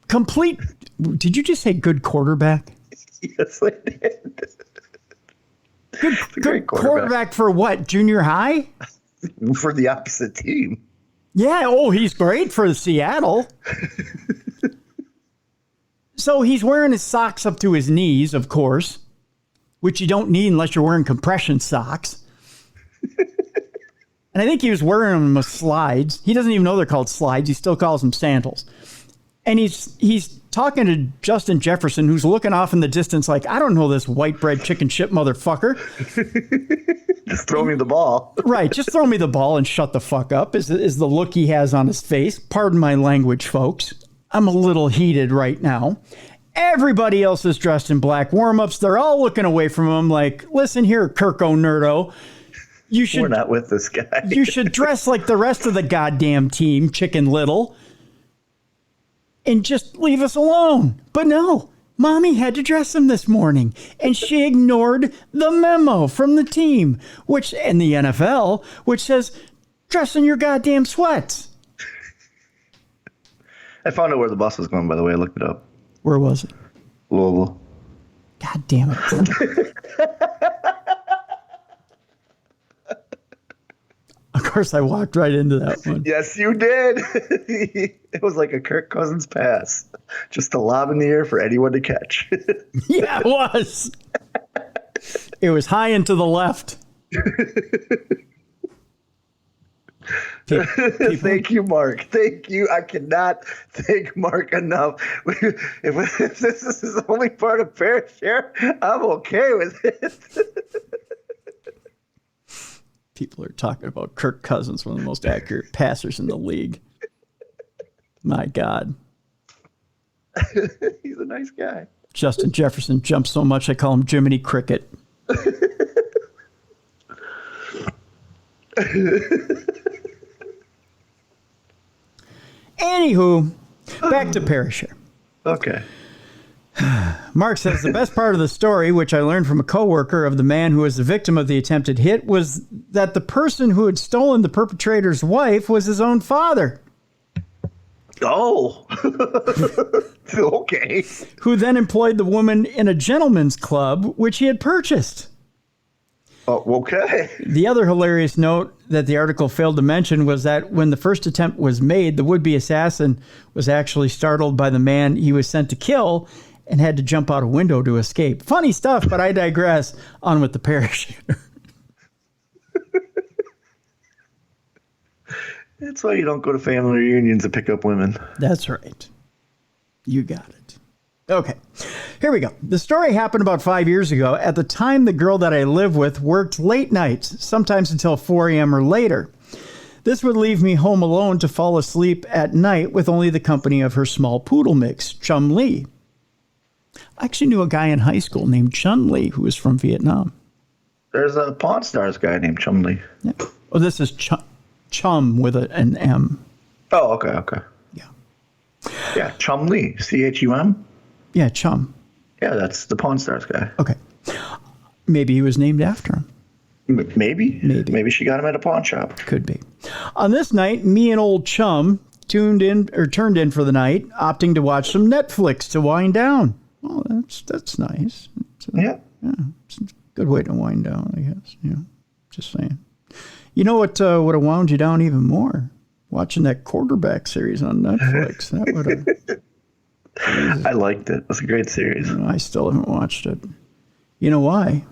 Complete. Did you just say good quarterback? Yes, I did. Good quarterback for what? Junior high? For the opposite team. Yeah. Oh, he's great for Seattle. So he's wearing his socks up to his knees, of course, which you don't need unless you're wearing compression socks. And I think he was wearing them with slides. He doesn't even know they're called slides. He still calls them sandals. And he's talking to Justin Jefferson, who's looking off in the distance like, I don't know this white bread chicken shit motherfucker. Just throw me the ball. Right. Just throw me the ball and shut the fuck up is the look he has on his face. Pardon my language, folks. I'm a little heated right now. Everybody else is dressed in black warm-ups. They're all looking away from him like, listen here, Kirko Nerdo. We're not with this guy. You should dress like the rest of the goddamn team, Chicken Little, and just leave us alone. But no, mommy had to dress him this morning, and she ignored the memo from the team, and the NFL, which says, dress in your goddamn sweats. I found out where the bus was going, by the way. I looked it up. Where was it? Louisville. God damn it. Of course, I walked right into that one. Yes, you did. It was like a Kirk Cousins pass. Just a lob in the air for anyone to catch. Yeah, it was. It was high and to the left. Thank you, Mark. Thank you. I cannot thank Mark enough. If this is the only part of Parashare, I'm okay with it. People are talking about Kirk Cousins, one of the most accurate passers in the league. My God. He's a nice guy. Justin Jefferson jumps so much, I call him Jiminy Cricket. Anywho, back to Parashare. Okay. Mark says the best part of the story, which I learned from a coworker of the man who was the victim of the attempted hit, was that the person who had stolen the perpetrator's wife was his own father. Oh. Okay. Who then employed the woman in a gentleman's club, which he had purchased. Oh, okay. The other hilarious note that the article failed to mention was that when the first attempt was made, the would-be assassin was actually startled by the man he was sent to kill and had to jump out a window to escape. Funny stuff, but I digress. On with the parachuter. That's why you don't go to family reunions to pick up women. That's right. You got it. Okay, here we go. The story happened about 5 years ago. At the time, the girl that I live with worked late nights, sometimes until 4 a.m. or later. This would leave me home alone to fall asleep at night with only the company of her small poodle mix, Chum Lee. I actually knew a guy in high school named Chun Lee who was from Vietnam. There's a Pawn Stars guy named Chum Lee. Yeah. Oh, this is Chum with an M. Oh, okay. Yeah. Yeah, Chum Lee. CHUM? Yeah, Chum. Yeah, that's the Pawn Stars guy. Okay. Maybe he was named after him. Maybe she got him at a pawn shop. Could be. On this night, me and old chum turned in for the night, opting to watch some Netflix to wind down. Oh, that's nice. Yeah, it's a good way to wind down, I guess. Yeah, just saying. You know what would have wound you down even more? Watching that quarterback series on Netflix. That would have. I liked it. It was a great series. I still haven't watched it. You know why?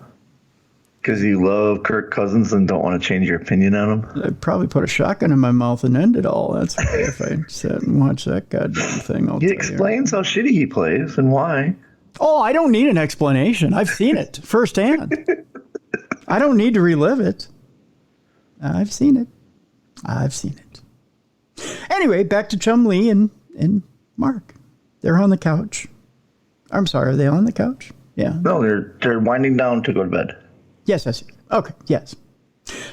Because you love Kirk Cousins and don't want to change your opinion on him? I'd probably put a shotgun in my mouth and end it all. That's why if I sat and watched that goddamn thing. He explains how shitty he plays and why. Oh, I don't need an explanation. I've seen it firsthand. I don't need to relive it. I've seen it. Anyway, back to Chum Lee and Mark. They're on the couch. I'm sorry, are they on the couch? Yeah. No, they're winding down to go to bed. Yes, I see. Okay, yes.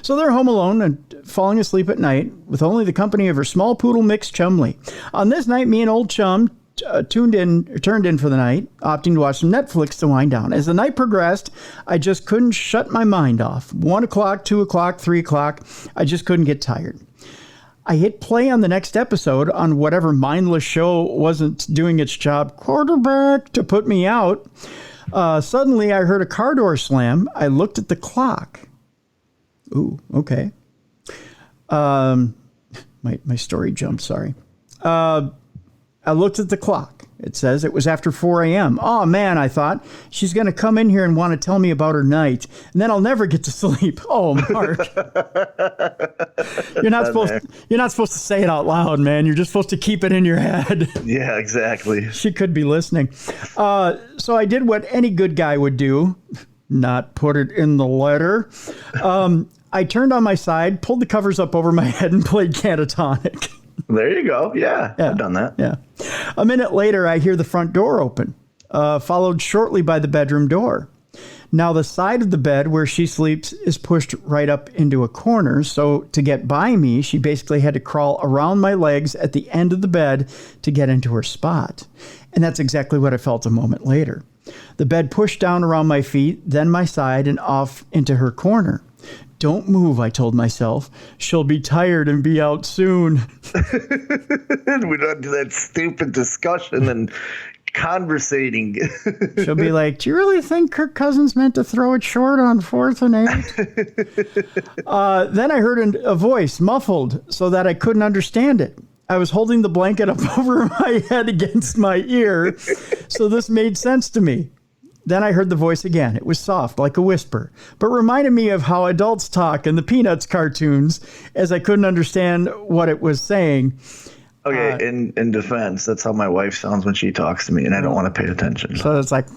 So they're home alone and falling asleep at night with only the company of her small poodle mix, Chum Lee. On this night, me and old Chum turned in for the night, opting to watch some Netflix to wind down. As the night progressed, I just couldn't shut my mind off. 1 o'clock, 2 o'clock, 3 o'clock, I just couldn't get tired. I hit play on the next episode on whatever mindless show wasn't doing its job, quarterback, to put me out. Suddenly, I heard a car door slam. I looked at the clock. Ooh, okay. My story jumped, sorry. I looked at the clock. It says it was after 4 a.m. Oh, man, I thought. She's going to come in here and want to tell me about her night, and then I'll never get to sleep. Oh, Mark. You're not supposed to say it out loud, man. You're just supposed to keep it in your head. Yeah, exactly. She could be listening. So I did what any good guy would do, not put it in the letter. I turned on my side, pulled the covers up over my head, and played Catatonic. There you go. Yeah, I've done that. Yeah. A minute later, I hear the front door open, followed shortly by the bedroom door. Now, the side of the bed where she sleeps is pushed right up into a corner, so to get by me, she basically had to crawl around my legs at the end of the bed to get into her spot. And that's exactly what I felt a moment later. The bed pushed down around my feet, then my side, and off into her corner. Don't move, I told myself. She'll be tired and be out soon. We don't do that stupid discussion and conversating. She'll be like, do you really think Kirk Cousins meant to throw it short on 4th and 8? Then I heard a voice, muffled, so that I couldn't understand it. I was holding the blanket up over my head against my ear, so this made sense to me. Then I heard the voice again. It was soft, like a whisper, but reminded me of how adults talk in the Peanuts cartoons, as I couldn't understand what it was saying. Okay, in defense, that's how my wife sounds when she talks to me, and I don't want to pay attention. So it's like...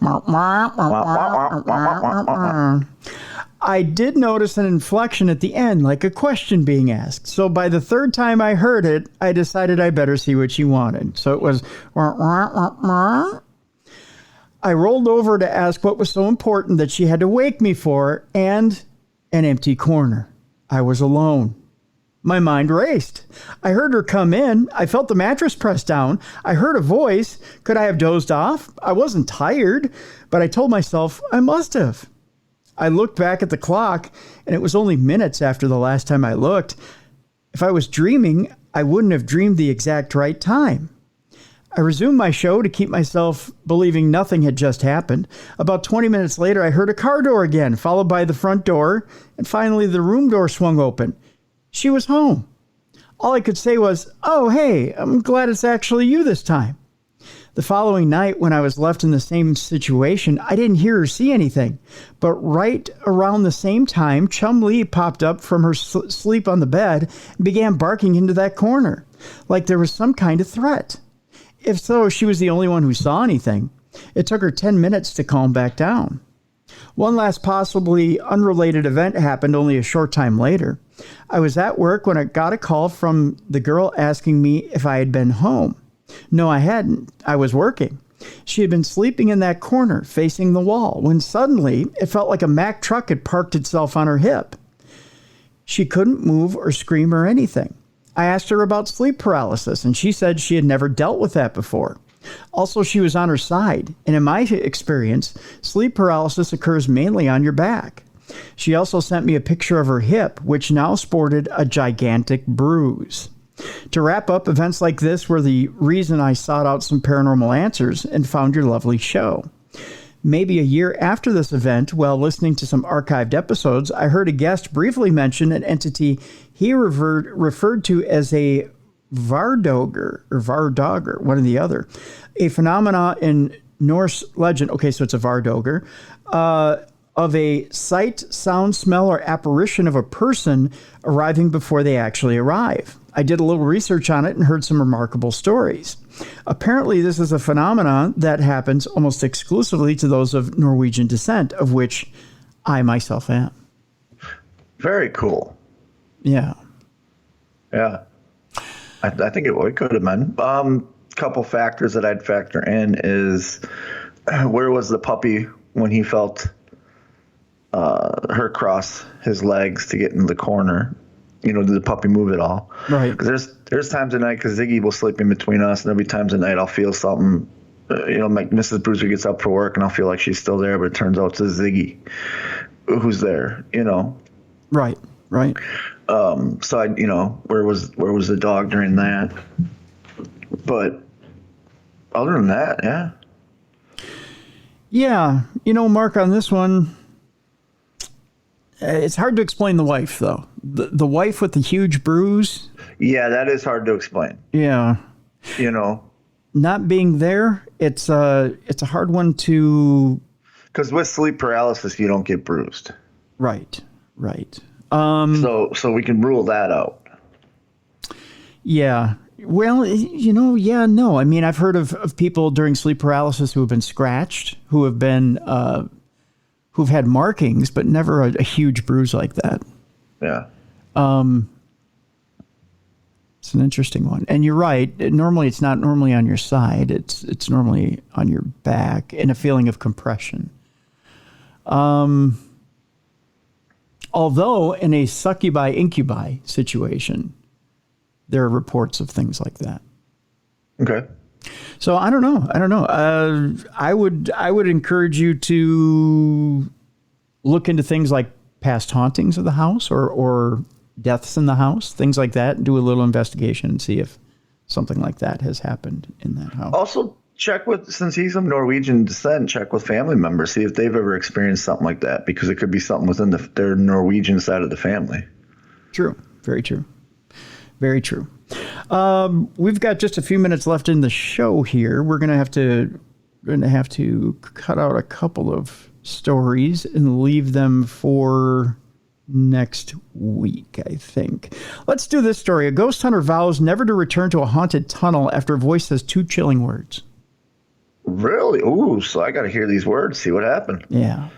I did notice an inflection at the end, like a question being asked. So by the third time I heard it, I decided I better see what she wanted. So it was... I rolled over to ask what was so important that she had to wake me for, and an empty corner. I was alone. My mind raced. I heard her come in. I felt the mattress pressed down. I heard a voice. Could I have dozed off? I wasn't tired, but I told myself I must have. I looked back at the clock, and it was only minutes after the last time I looked. If I was dreaming, I wouldn't have dreamed the exact right time. I resumed my show to keep myself believing nothing had just happened. About 20 minutes later, I heard a car door again, followed by the front door, and finally the room door swung open. She was home. All I could say was, oh, hey, I'm glad it's actually you this time. The following night, when I was left in the same situation, I didn't hear or see anything. But right around the same time, Chum Lee popped up from her sleep on the bed and began barking into that corner, like there was some kind of threat. If so, she was the only one who saw anything. It took her 10 minutes to calm back down. One last possibly unrelated event happened only a short time later. I was at work when I got a call from the girl asking me if I had been home. No, I hadn't. I was working. She had been sleeping in that corner, facing the wall, when suddenly it felt like a Mack truck had parked itself on her hip. She couldn't move or scream or anything. I asked her about sleep paralysis, and she said she had never dealt with that before. Also, she was on her side, and in my experience, sleep paralysis occurs mainly on your back. She also sent me a picture of her hip, which now sported a gigantic bruise. To wrap up, events like this were the reason I sought out some paranormal answers and found your lovely show. Maybe a year after this event, while listening to some archived episodes, I heard a guest briefly mention an entity he referred to as a Vardogr, one or the other, a phenomena in Norse legend. Okay, so it's a Vardogr, of a sight, sound, smell, or apparition of a person arriving before they actually arrive. I did a little research on it and heard some remarkable stories. Apparently, this is a phenomenon that happens almost exclusively to those of Norwegian descent, of which I myself am. Very cool. Yeah. Yeah. I think it could have been. Couple factors that I'd factor in is where was the puppy when he felt her cross his legs to get into the corner? Did the puppy move at all? Right. Because there's times at night, because Ziggy will sleep in between us, and there'll be times at night I'll feel something. Like Mrs. Bruiser gets up for work, and I'll feel like she's still there, but it turns out it's Ziggy who's there. Right. So where was the dog during that? But other than that, yeah. Yeah. Mark, on this one, it's hard to explain the wife, though. The wife with the huge bruise. Yeah, that is hard to explain. Yeah. Not being there, it's a hard one to... Because with sleep paralysis, you don't get bruised. Right. So we can rule that out. Yeah. Well, no. I mean, I've heard of people during sleep paralysis who have been scratched, who have been... who've had markings, but never a huge bruise like that. Yeah. It's an interesting one. And you're right. Normally, it's not normally on your side. It's normally on your back in a feeling of compression. Although in a succubi-incubi situation, there are reports of things like that. Okay. So I don't know. I would encourage you to look into things like past hauntings of the house or deaths in the house, things like that, and do a little investigation and see if something like that has happened in that house. Also, check since he's of Norwegian descent, check with family members, see if they've ever experienced something like that, because it could be something within their Norwegian side of the family. True. Very true. Very true. We've got just a few minutes left in the show here. We're going to have to cut out a couple of stories and leave them for next week, I think. Let's do this story. A ghost hunter vows never to return to a haunted tunnel after a voice says 2 chilling words. Really? Ooh, so I got to hear these words, see what happened. Yeah.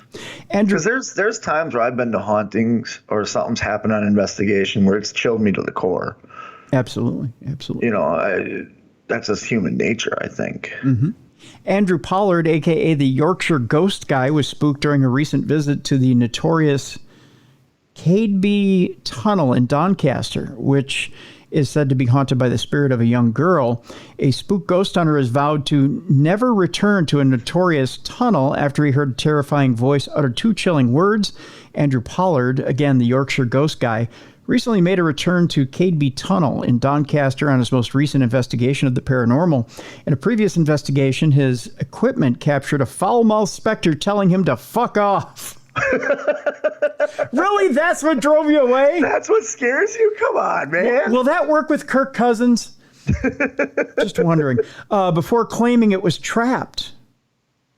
Because there's times where I've been to hauntings or something's happened on investigation where it's chilled me to the core. Absolutely. That's just human nature, I think. Mm-hmm. Andrew Pollard, a.k.a. the Yorkshire Ghost Guy, was spooked during a recent visit to the notorious Cadeby Tunnel in Doncaster, which is said to be haunted by the spirit of a young girl. A spook ghost hunter has vowed to never return to a notorious tunnel after he heard a terrifying voice utter 2 chilling words. Andrew Pollard, again the Yorkshire Ghost Guy, recently made a return to Cadeby Tunnel in Doncaster on his most recent investigation of the paranormal. In a previous investigation, his equipment captured a foul-mouthed specter telling him to fuck off. Really? That's what drove you away? That's what scares you? Come on, man. Will that work with Kirk Cousins? Just wondering. Before claiming it was trapped.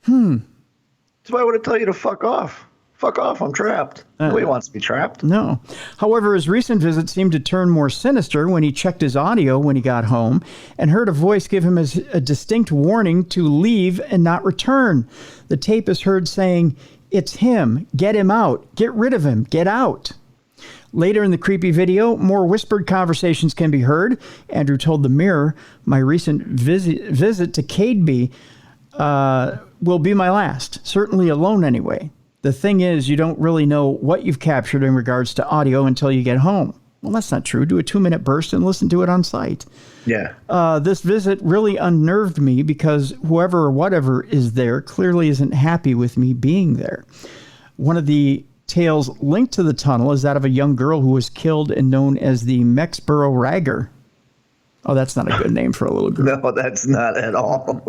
That's why I would tell you to fuck off. Fuck off, I'm trapped. Nobody wants to be trapped. No. However, his recent visit seemed to turn more sinister when he checked his audio when he got home and heard a voice give him a distinct warning to leave and not return. The tape is heard saying, "It's him. Get him out. Get rid of him. Get out." Later in the creepy video, more whispered conversations can be heard. Andrew told the Mirror, "My recent visit to Cadeby will be my last. Certainly alone anyway. The thing is, you don't really know what you've captured in regards to audio until you get home. Well, that's not true. Do a 2-minute burst and listen to it on site. Yeah. This visit really unnerved me because whoever or whatever is there clearly isn't happy with me being there. One of the tales linked to the tunnel is that of a young girl who was killed and known as the Mexborough Ragger. Oh, that's not a good name for a little girl. No, that's not at all.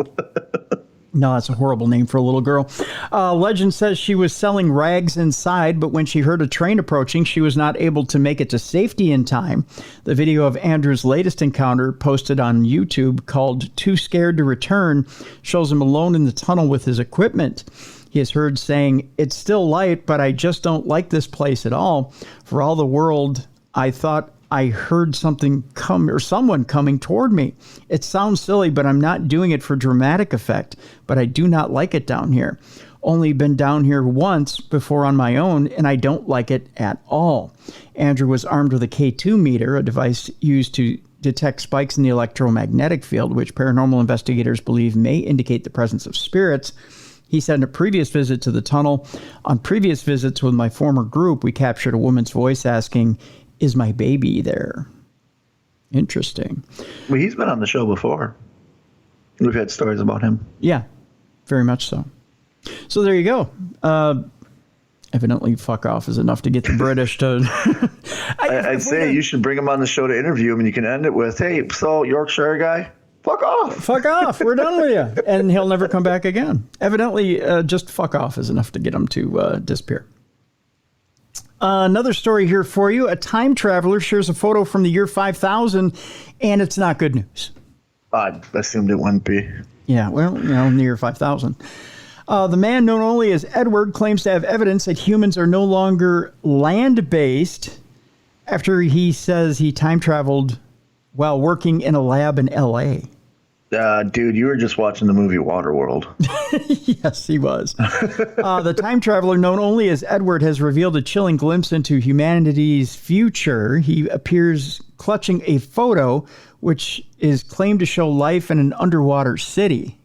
No, that's a horrible name for a little girl. Legend says she was selling rags inside, but when she heard a train approaching, she was not able to make it to safety in time. The video of Andrew's latest encounter, posted on YouTube, called Too Scared to Return, shows him alone in the tunnel with his equipment. He is heard saying, "It's still light, but I just don't like this place at all. For all the world, I thought I heard something come or someone coming toward me. It sounds silly, but I'm not doing it for dramatic effect, but I do not like it down here. Only been down here once before on my own, and I don't like it at all." Andrew was armed with a K2 meter, a device used to detect spikes in the electromagnetic field, which paranormal investigators believe may indicate the presence of spirits. He said in a previous visit to the tunnel, "On previous visits with my former group, we captured a woman's voice asking, 'Is my baby there?'" Interesting. Well, he's been on the show before. We've had stories about him. Yeah, very much so. So there you go. Evidently, fuck off is enough to get the British to... I'd say you should bring him on the show to interview him, and you can end it with, "Hey, so Yorkshire guy, fuck off. Fuck off. We're done with you." And he'll never come back again. Evidently, just fuck off is enough to get him to disappear. Another story here for you. A time traveler shares a photo from the year 5000, and it's not good news. I assumed it wouldn't be. Yeah, well, in the year 5000. The man, known only as Edward, claims to have evidence that humans are no longer land-based after he says he time traveled while working in a lab in L.A. Dude, you were just watching the movie Waterworld. Yes, he was. The time traveler, known only as Edward, has revealed a chilling glimpse into humanity's future. He appears clutching a photo which is claimed to show life in an underwater city.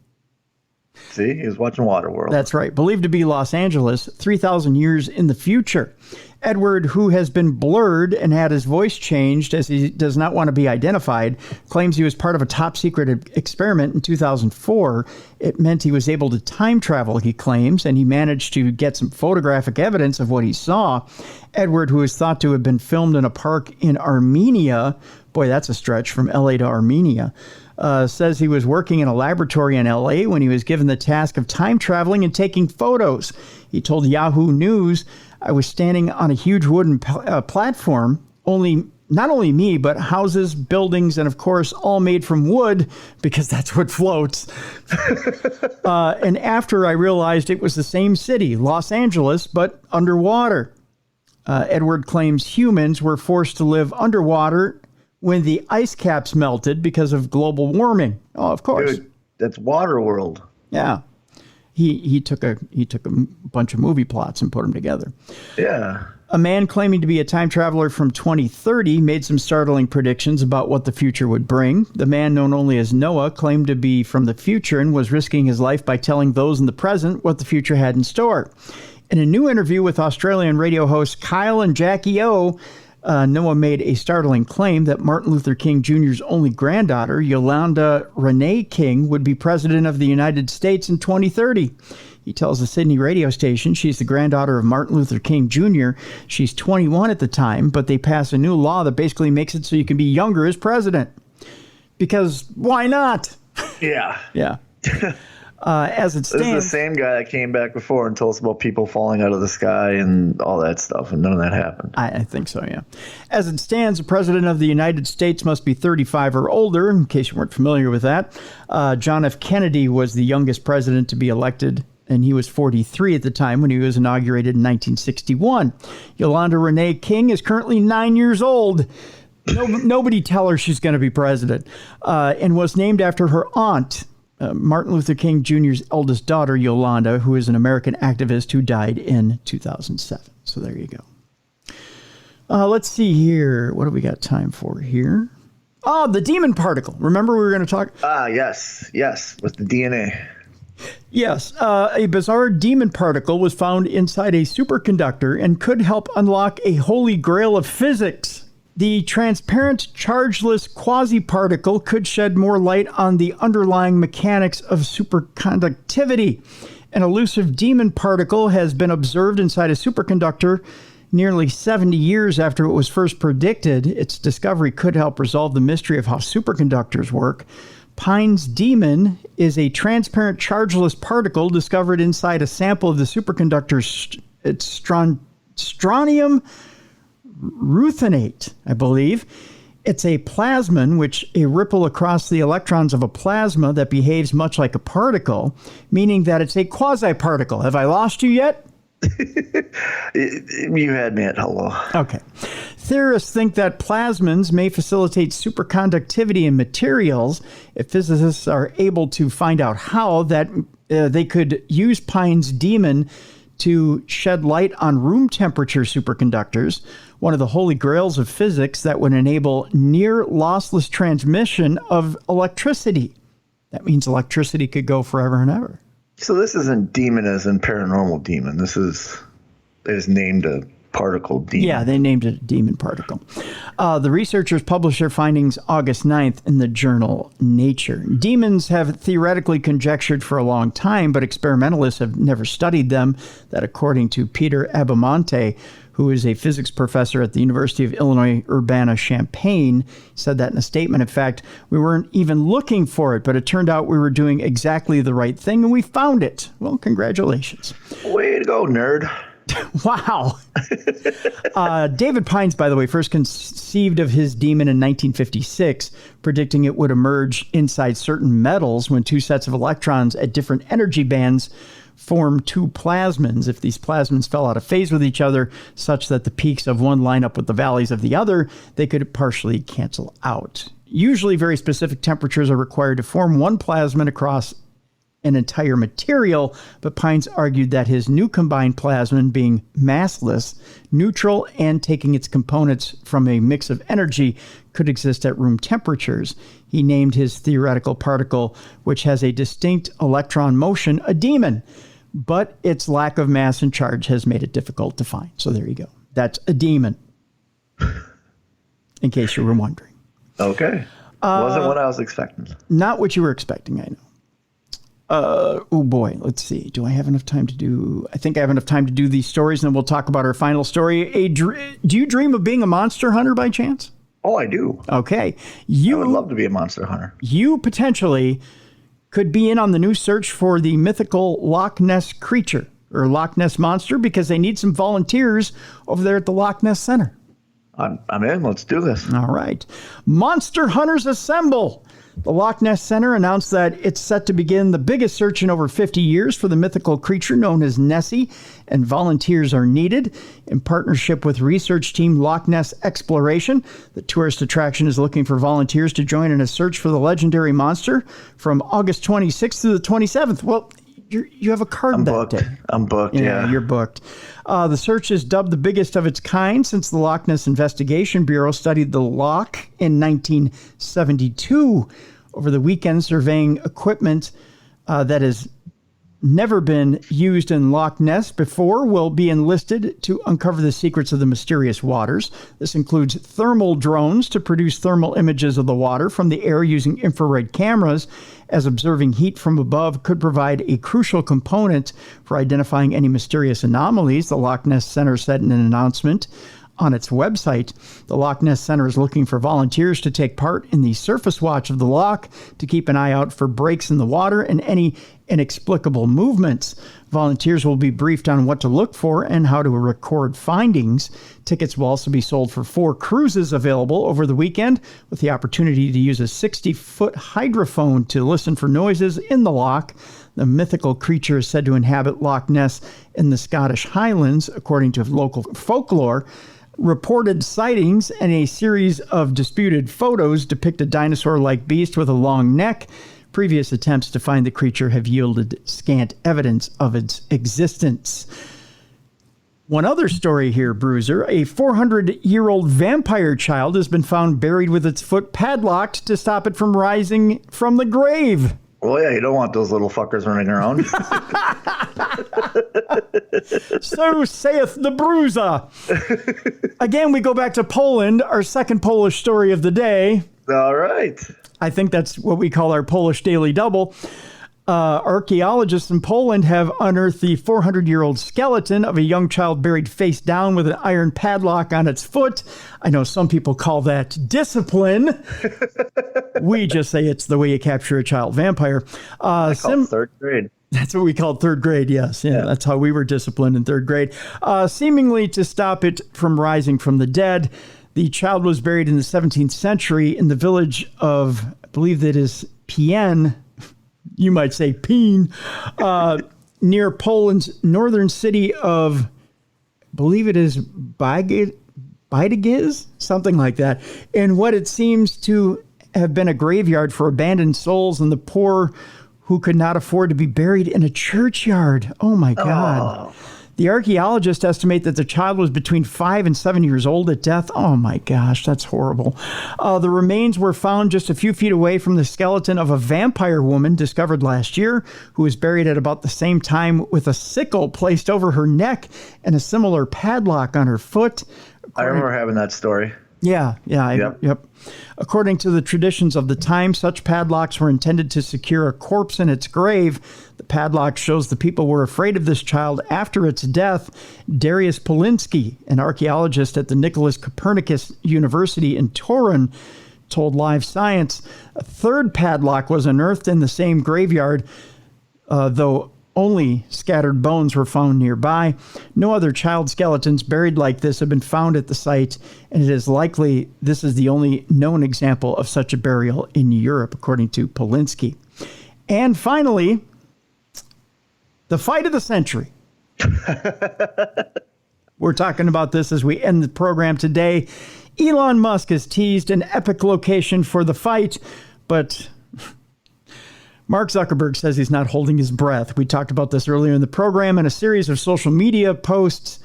See, he was watching Waterworld. That's right. Believed to be Los Angeles, 3,000 years in the future. Edward, who has been blurred and had his voice changed as he does not want to be identified, claims he was part of a top-secret experiment in 2004. It meant he was able to time travel, he claims, and he managed to get some photographic evidence of what he saw. Edward, who is thought to have been filmed in a park in Armenia, boy, that's a stretch from L.A. to Armenia, says he was working in a laboratory in L.A. when he was given the task of time traveling and taking photos. He told Yahoo News, "I was standing on a huge wooden platform, not only me, but houses, buildings, and of course, all made from wood, because that's what floats. And after I realized it was the same city, Los Angeles, but underwater." Edward claims humans were forced to live underwater when the ice caps melted because of global warming. Oh, of course. Dude, that's Waterworld. Yeah. He took a bunch of movie plots and put them together. Yeah. A man claiming to be a time traveler from 2030 made some startling predictions about what the future would bring. The man, known only as Noah, claimed to be from the future and was risking his life by telling those in the present what the future had in store. In a new interview with Australian radio hosts Kyle and Jackie O, Noah made a startling claim that Martin Luther King Jr.'s only granddaughter, Yolanda Renee King, would be president of the United States in 2030. He tells the Sydney radio station she's the granddaughter of Martin Luther King Jr. She's 21 at the time, but they passed a new law that basically makes it so you can be younger as president. Because why not? Yeah. Yeah. As it stands, this is the same guy that came back before and told us about people falling out of the sky and all that stuff, and none of that happened. I think so, yeah. As it stands, the president of the United States must be 35 or older, in case you weren't familiar with that. John F. Kennedy was the youngest president to be elected, and he was 43 at the time when he was inaugurated in 1961. Yolanda Renee King is currently 9 years old. Nobody tell her she's going to be president, and was named after her aunt, Martin Luther King Jr.'s eldest daughter, Yolanda, who is an American activist who died in 2007. So there you go. Let's see here. What do we got time for here? Oh, the demon particle. Remember we were going to talk? Yes, with the DNA. Yes. A bizarre demon particle was found inside a superconductor and could help unlock a holy grail of physics. The transparent, chargeless quasi-particle could shed more light on the underlying mechanics of superconductivity. An elusive demon particle has been observed inside a superconductor nearly 70 years after it was first predicted. Its discovery could help resolve the mystery of how superconductors work. Pine's demon is a transparent, chargeless particle discovered inside a sample of the superconductor strontium ruthenate, I believe. It's a plasmon, which a ripple across the electrons of a plasma that behaves much like a particle, meaning that it's a quasi-particle. Have I lost you yet? You had me at hello. Okay. Theorists think that plasmons may facilitate superconductivity in materials. If physicists are able to find out how, that they could use Pine's demon to shed light on room temperature superconductors, one of the holy grails of physics that would enable near lossless transmission of electricity. That means electricity could go forever and ever. So this isn't demon as in paranormal demon. This is named a particle demon. Yeah, they named it a demon particle. The researchers published their findings August 9th in the journal Nature. Demons have theoretically conjectured for a long time, but experimentalists have never studied them. That, according to Peter Abamonte, who is a physics professor at the University of Illinois Urbana-Champaign, said that in a statement. In fact, we weren't even looking for it, but it turned out we were doing exactly the right thing, and we found it. Well, congratulations. Way to go, nerd. Wow. David Pines, by the way, first conceived of his demon in 1956, predicting it would emerge inside certain metals when two sets of electrons at different energy bands form two plasmons. If these plasmons fell out of phase with each other, such that the peaks of one line up with the valleys of the other, they could partially cancel out. Usually very specific temperatures are required to form one plasmon across an entire material, but Pines argued that his new combined plasmon, being massless, neutral, and taking its components from a mix of energy, could exist at room temperatures. He named his theoretical particle, which has a distinct electron motion, a demon, but its lack of mass and charge has made it difficult to find. So there you go. That's a demon, in case you were wondering. Okay. Wasn't what I was expecting. Not what you were expecting, I know. Oh boy, let's see. Do I have enough time to do? I think I have enough time to do these stories, and then we'll talk about our final story. Do you dream of being a monster hunter by chance? Oh, I do. Okay. I would love to be a monster hunter. You potentially could be in on the new search for the mythical Loch Ness creature or Loch Ness monster, because they need some volunteers over there at the Loch Ness Center. I'm in. Let's do this. All right. Monster hunters assemble. The Loch Ness Center announced that it's set to begin the biggest search in over 50 years for the mythical creature known as Nessie, and volunteers are needed. In partnership with research team Loch Ness Exploration, the tourist attraction is looking for volunteers to join in a search for the legendary monster from August 26th to the 27th. Well, you have a card I'm that booked. day. I'm booked, yeah. You're booked. The search is dubbed the biggest of its kind since the Loch Ness Investigation Bureau studied the loch in 1972. Over the weekend, surveying equipment that has never been used in Loch Ness before will be enlisted to uncover the secrets of the mysterious waters. This includes thermal drones to produce thermal images of the water from the air using infrared cameras, as observing heat from above could provide a crucial component for identifying any mysterious anomalies, the Loch Ness Center said in an announcement on its website. The Loch Ness Center is looking for volunteers to take part in the surface watch of the loch to keep an eye out for breaks in the water and any inexplicable movements. Volunteers will be briefed on what to look for and how to record findings. Tickets will also be sold for 4 cruises available over the weekend, with the opportunity to use a 60-foot hydrophone to listen for noises in the loch. The mythical creature is said to inhabit Loch Ness in the Scottish Highlands, according to local folklore. Reported sightings and a series of disputed photos depict a dinosaur-like beast with a long neck. Previous attempts to find the creature have yielded scant evidence of its existence. One other story here, Bruiser. A 400-year-old vampire child has been found buried with its foot padlocked to stop it from rising from the grave. Well, yeah, you don't want those little fuckers running around. So saith the Bruiser. Again, we go back to Poland, our second Polish story of the day. All right. I think that's what we call our Polish Daily Double. Archaeologists in Poland have unearthed the 400-year-old skeleton of a young child buried face down with an iron padlock on its foot. I know some people call that discipline. We just say it's the way you capture a child vampire. I call it third grade. That's what we called third grade, yes. Yeah, that's how we were disciplined in third grade. Seemingly to stop it from rising from the dead. The child was buried in the 17th century in the village of, I believe that is Pien. You might say Peen, near Poland's northern city of, I believe it is Bydgoszcz, something like that. And what it seems to have been a graveyard for abandoned souls and the poor who could not afford to be buried in a churchyard. Oh, my God. Oh. The archaeologists estimate that the child was between 5 and 7 years old at death. Oh, my gosh, that's horrible. The remains were found just a few feet away from the skeleton of a vampire woman discovered last year, who was buried at about the same time with a sickle placed over her neck and a similar padlock on her foot. I remember having that story. Yeah. Yep. According to the traditions of the time, such padlocks were intended to secure a corpse in its grave. The padlock shows the people were afraid of this child after its death. Darius Polinsky, an archaeologist at the Nicholas Copernicus University in Turin, told Live Science a third padlock was unearthed in the same graveyard, though only scattered bones were found nearby. No other child skeletons buried like this have been found at the site, and it is likely this is the only known example of such a burial in Europe, according to Polinsky. And finally, the fight of the century. We're talking about this as we end the program today. Elon Musk has teased an epic location for the fight, but Mark Zuckerberg says he's not holding his breath. We talked about this earlier in the program. In a series of social media posts,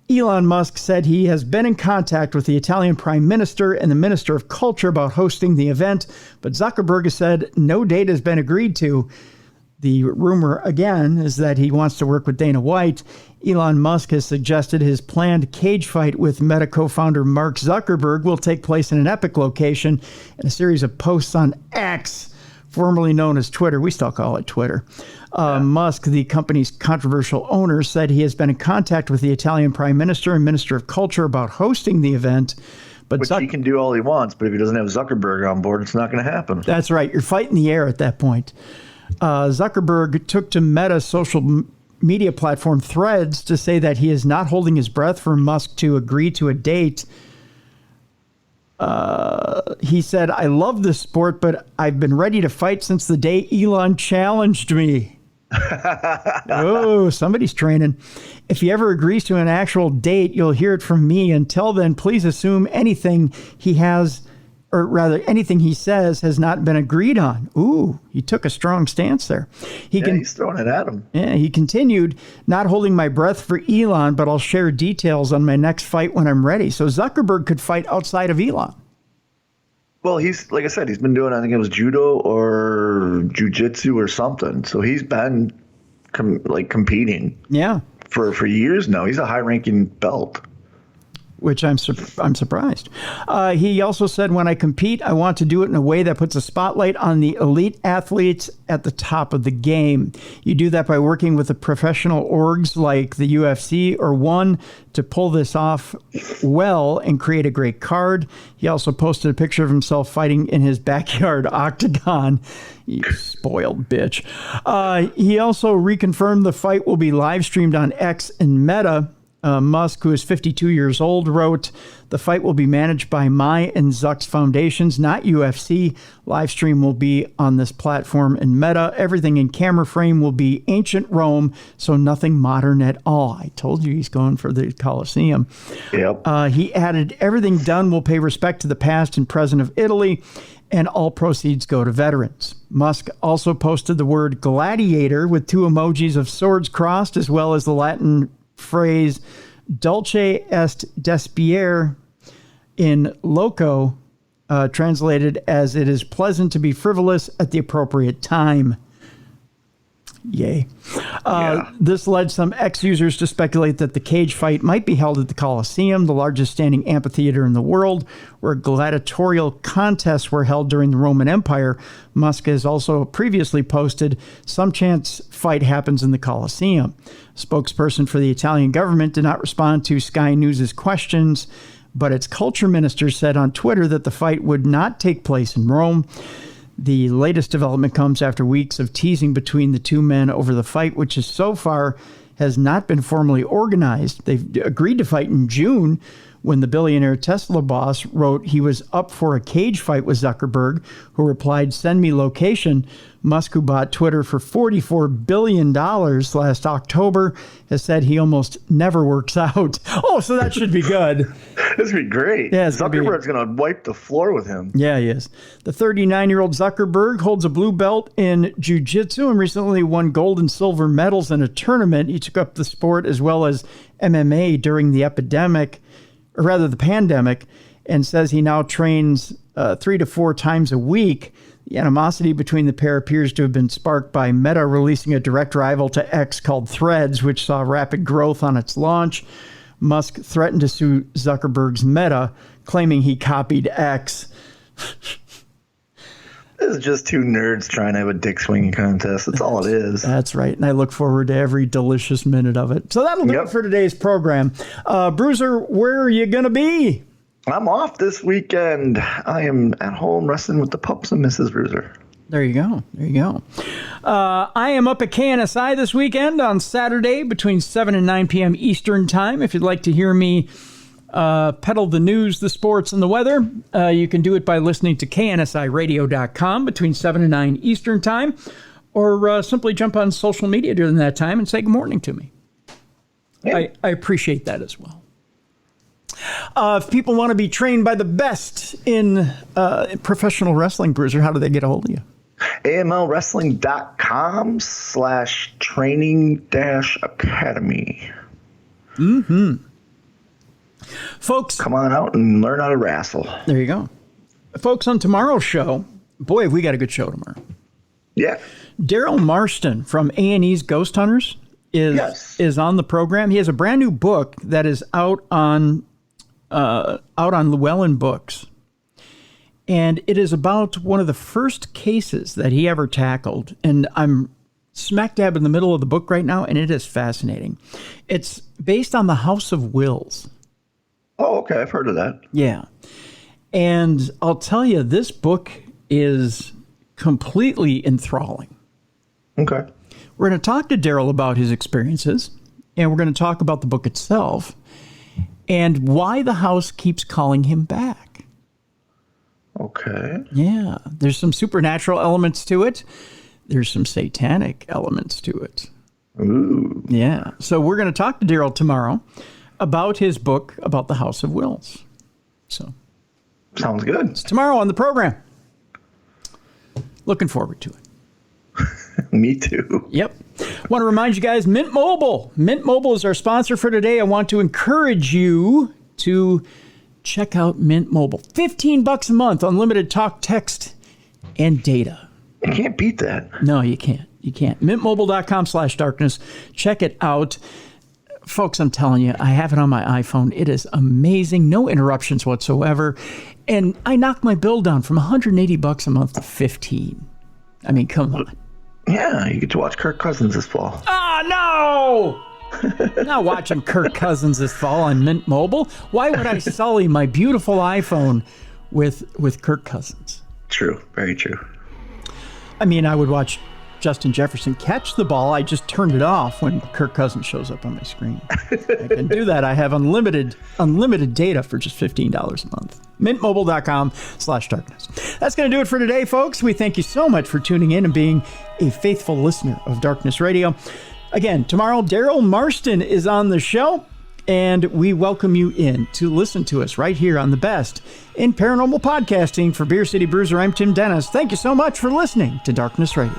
Elon Musk said he has been in contact with the Italian Prime Minister and the Minister of Culture about hosting the event, but Zuckerberg has said no date has been agreed to. The rumor, again, is that he wants to work with Dana White. Elon Musk has suggested his planned cage fight with Meta co-founder Mark Zuckerberg will take place in an epic location. In a series of posts on X, formerly known as Twitter. We still call it Twitter. Musk, the company's controversial owner, said he has been in contact with the Italian Prime Minister and Minister of Culture about hosting the event. But he can do all he wants, but if he doesn't have Zuckerberg on board, it's not going to happen. That's right. You're fighting the air at that point. Zuckerberg took to Meta's social media platform Threads to say that he is not holding his breath for Musk to agree to a date. He said, I love this sport, but I've been ready to fight since the day Elon challenged me. Oh, somebody's training. If he ever agrees to an actual date, you'll hear it from me. Until then, please assume anything he has, or rather anything he says has not been agreed on. Ooh, he took a strong stance there. He's throwing it at him. Yeah, he continued, not holding my breath for Elon, but I'll share details on my next fight when I'm ready. So Zuckerberg could fight outside of Elon. Well, he's, like I said, he's been doing, I think it was judo or jiu-jitsu or something. So he's been competing. Yeah. For years now. He's a high-ranking belt. Which I'm surprised. He also said, when I compete, I want to do it in a way that puts a spotlight on the elite athletes at the top of the game. You do that by working with the professional orgs like the UFC or ONE to pull this off well and create a great card. He also posted a picture of himself fighting in his backyard octagon. You spoiled bitch. He also reconfirmed the fight will be live streamed on X and Meta. Musk, who is 52 years old, wrote, the fight will be managed by my and Zuck's foundations, not UFC. Live stream will be on this platform and Meta. Everything in camera frame will be ancient Rome, so nothing modern at all. I told you he's going for the Colosseum. Yep. He added, everything done will pay respect to the past and present of Italy, and all proceeds go to veterans. Musk also posted the word gladiator with 2 emojis of swords crossed, as well as the Latin phrase dulce est despere in loco translated as "it is pleasant to be frivolous at the appropriate time." Yay. This led some ex-users to speculate that the cage fight might be held at the Colosseum, the largest standing amphitheater in the world, where gladiatorial contests were held during the Roman Empire. Musk has also previously posted some chance fight happens in the Colosseum. Spokesperson for the Italian government did not respond to Sky News' questions, but its culture minister said on Twitter that the fight would not take place in Rome. The latest development comes after weeks of teasing between the two men over the fight, which is so far has not been formally organized. They've agreed to fight in June when the billionaire Tesla boss wrote he was up for a cage fight with Zuckerberg, who replied, "Send me location." Musk, who bought Twitter for $44 billion last October, has said he almost never works out. Oh, so that should be good. This would be great. Yeah, Zuckerberg's going to wipe the floor with him. Yeah, he is. The 39-year-old Zuckerberg holds a blue belt in jiu-jitsu and recently won gold and silver medals in a tournament. He took up the sport as well as MMA during the pandemic, and says he now trains 3 to 4 times a week. The animosity between the pair appears to have been sparked by Meta releasing a direct rival to X called Threads, which saw rapid growth on its launch. Musk threatened to sue Zuckerberg's Meta, claiming he copied X. This is just two nerds trying to have a dick swinging contest. That's all it is. That's right. And I look forward to every delicious minute of it. So that'll do it for today's program. Bruiser, where are you going to be? I'm off this weekend. I am at home wrestling with the pups and Mrs. Bruiser. There you go. There you go. I am up at KNSI this weekend on Saturday between 7 and 9 p.m. Eastern Time. If you'd like to hear me peddle the news, the sports, and the weather, you can do it by listening to KNSIradio.com between 7 and 9 Eastern Time, or simply jump on social media during that time and say good morning to me. Yeah. I appreciate that as well. If people want to be trained by the best in professional wrestling, Bruiser, how do they get a hold of you? AMLwrestling.com/training-academy. Mm-hmm. Folks, come on out and learn how to wrestle. There you go. Folks, on tomorrow's show, boy, have we got a good show tomorrow. Yeah. Daryl Marston from A&E's Ghost Hunters is on the program. He has a brand new book that is out on Llewellyn Books. And it is about one of the first cases that he ever tackled. And I'm smack dab in the middle of the book right now, and it is fascinating. It's based on the House of Wills. Oh, okay. I've heard of that. Yeah. And I'll tell you, this book is completely enthralling. Okay. We're going to talk to Daryl about his experiences, and we're going to talk about the book itself and why the house keeps calling him back. Okay. Yeah. There's some supernatural elements to it. There's some satanic elements to it. Ooh. Yeah. So we're going to talk to Daryl tomorrow about his book about the House of Wills. So. Sounds good. It's tomorrow on the program. Looking forward to it. Me too. Yep. Want to remind you guys, Mint Mobile. Mint Mobile is our sponsor for today. I want to encourage you to check out Mint Mobile. $15 a month, unlimited talk, text, and data. You can't beat that. No, you can't. You can't. MintMobile.com/darkness. Check it out. Folks, I'm telling you, I have it on my iPhone. It is amazing. No interruptions whatsoever. And I knocked my bill down from $180 a month to $15. I mean, come on. Yeah, you get to watch Kirk Cousins this fall. Oh, no! Not watching Kirk Cousins this fall on Mint Mobile. Why would I sully my beautiful iPhone with Kirk Cousins? True. Very true. I mean, I would watch Justin Jefferson catch the ball. I just turned it off when Kirk Cousins shows up on my screen. I can do that. I have unlimited data for just $15 a month. MintMobile.com/darkness. That's going to do it for today, folks. We thank you so much for tuning in and being a faithful listener of Darkness Radio. Again, tomorrow, Daryl Marston is on the show, and we welcome you in to listen to us right here on the best in paranormal podcasting. For Beer City Bruiser, I'm Tim Dennis. Thank you so much for listening to Darkness Radio.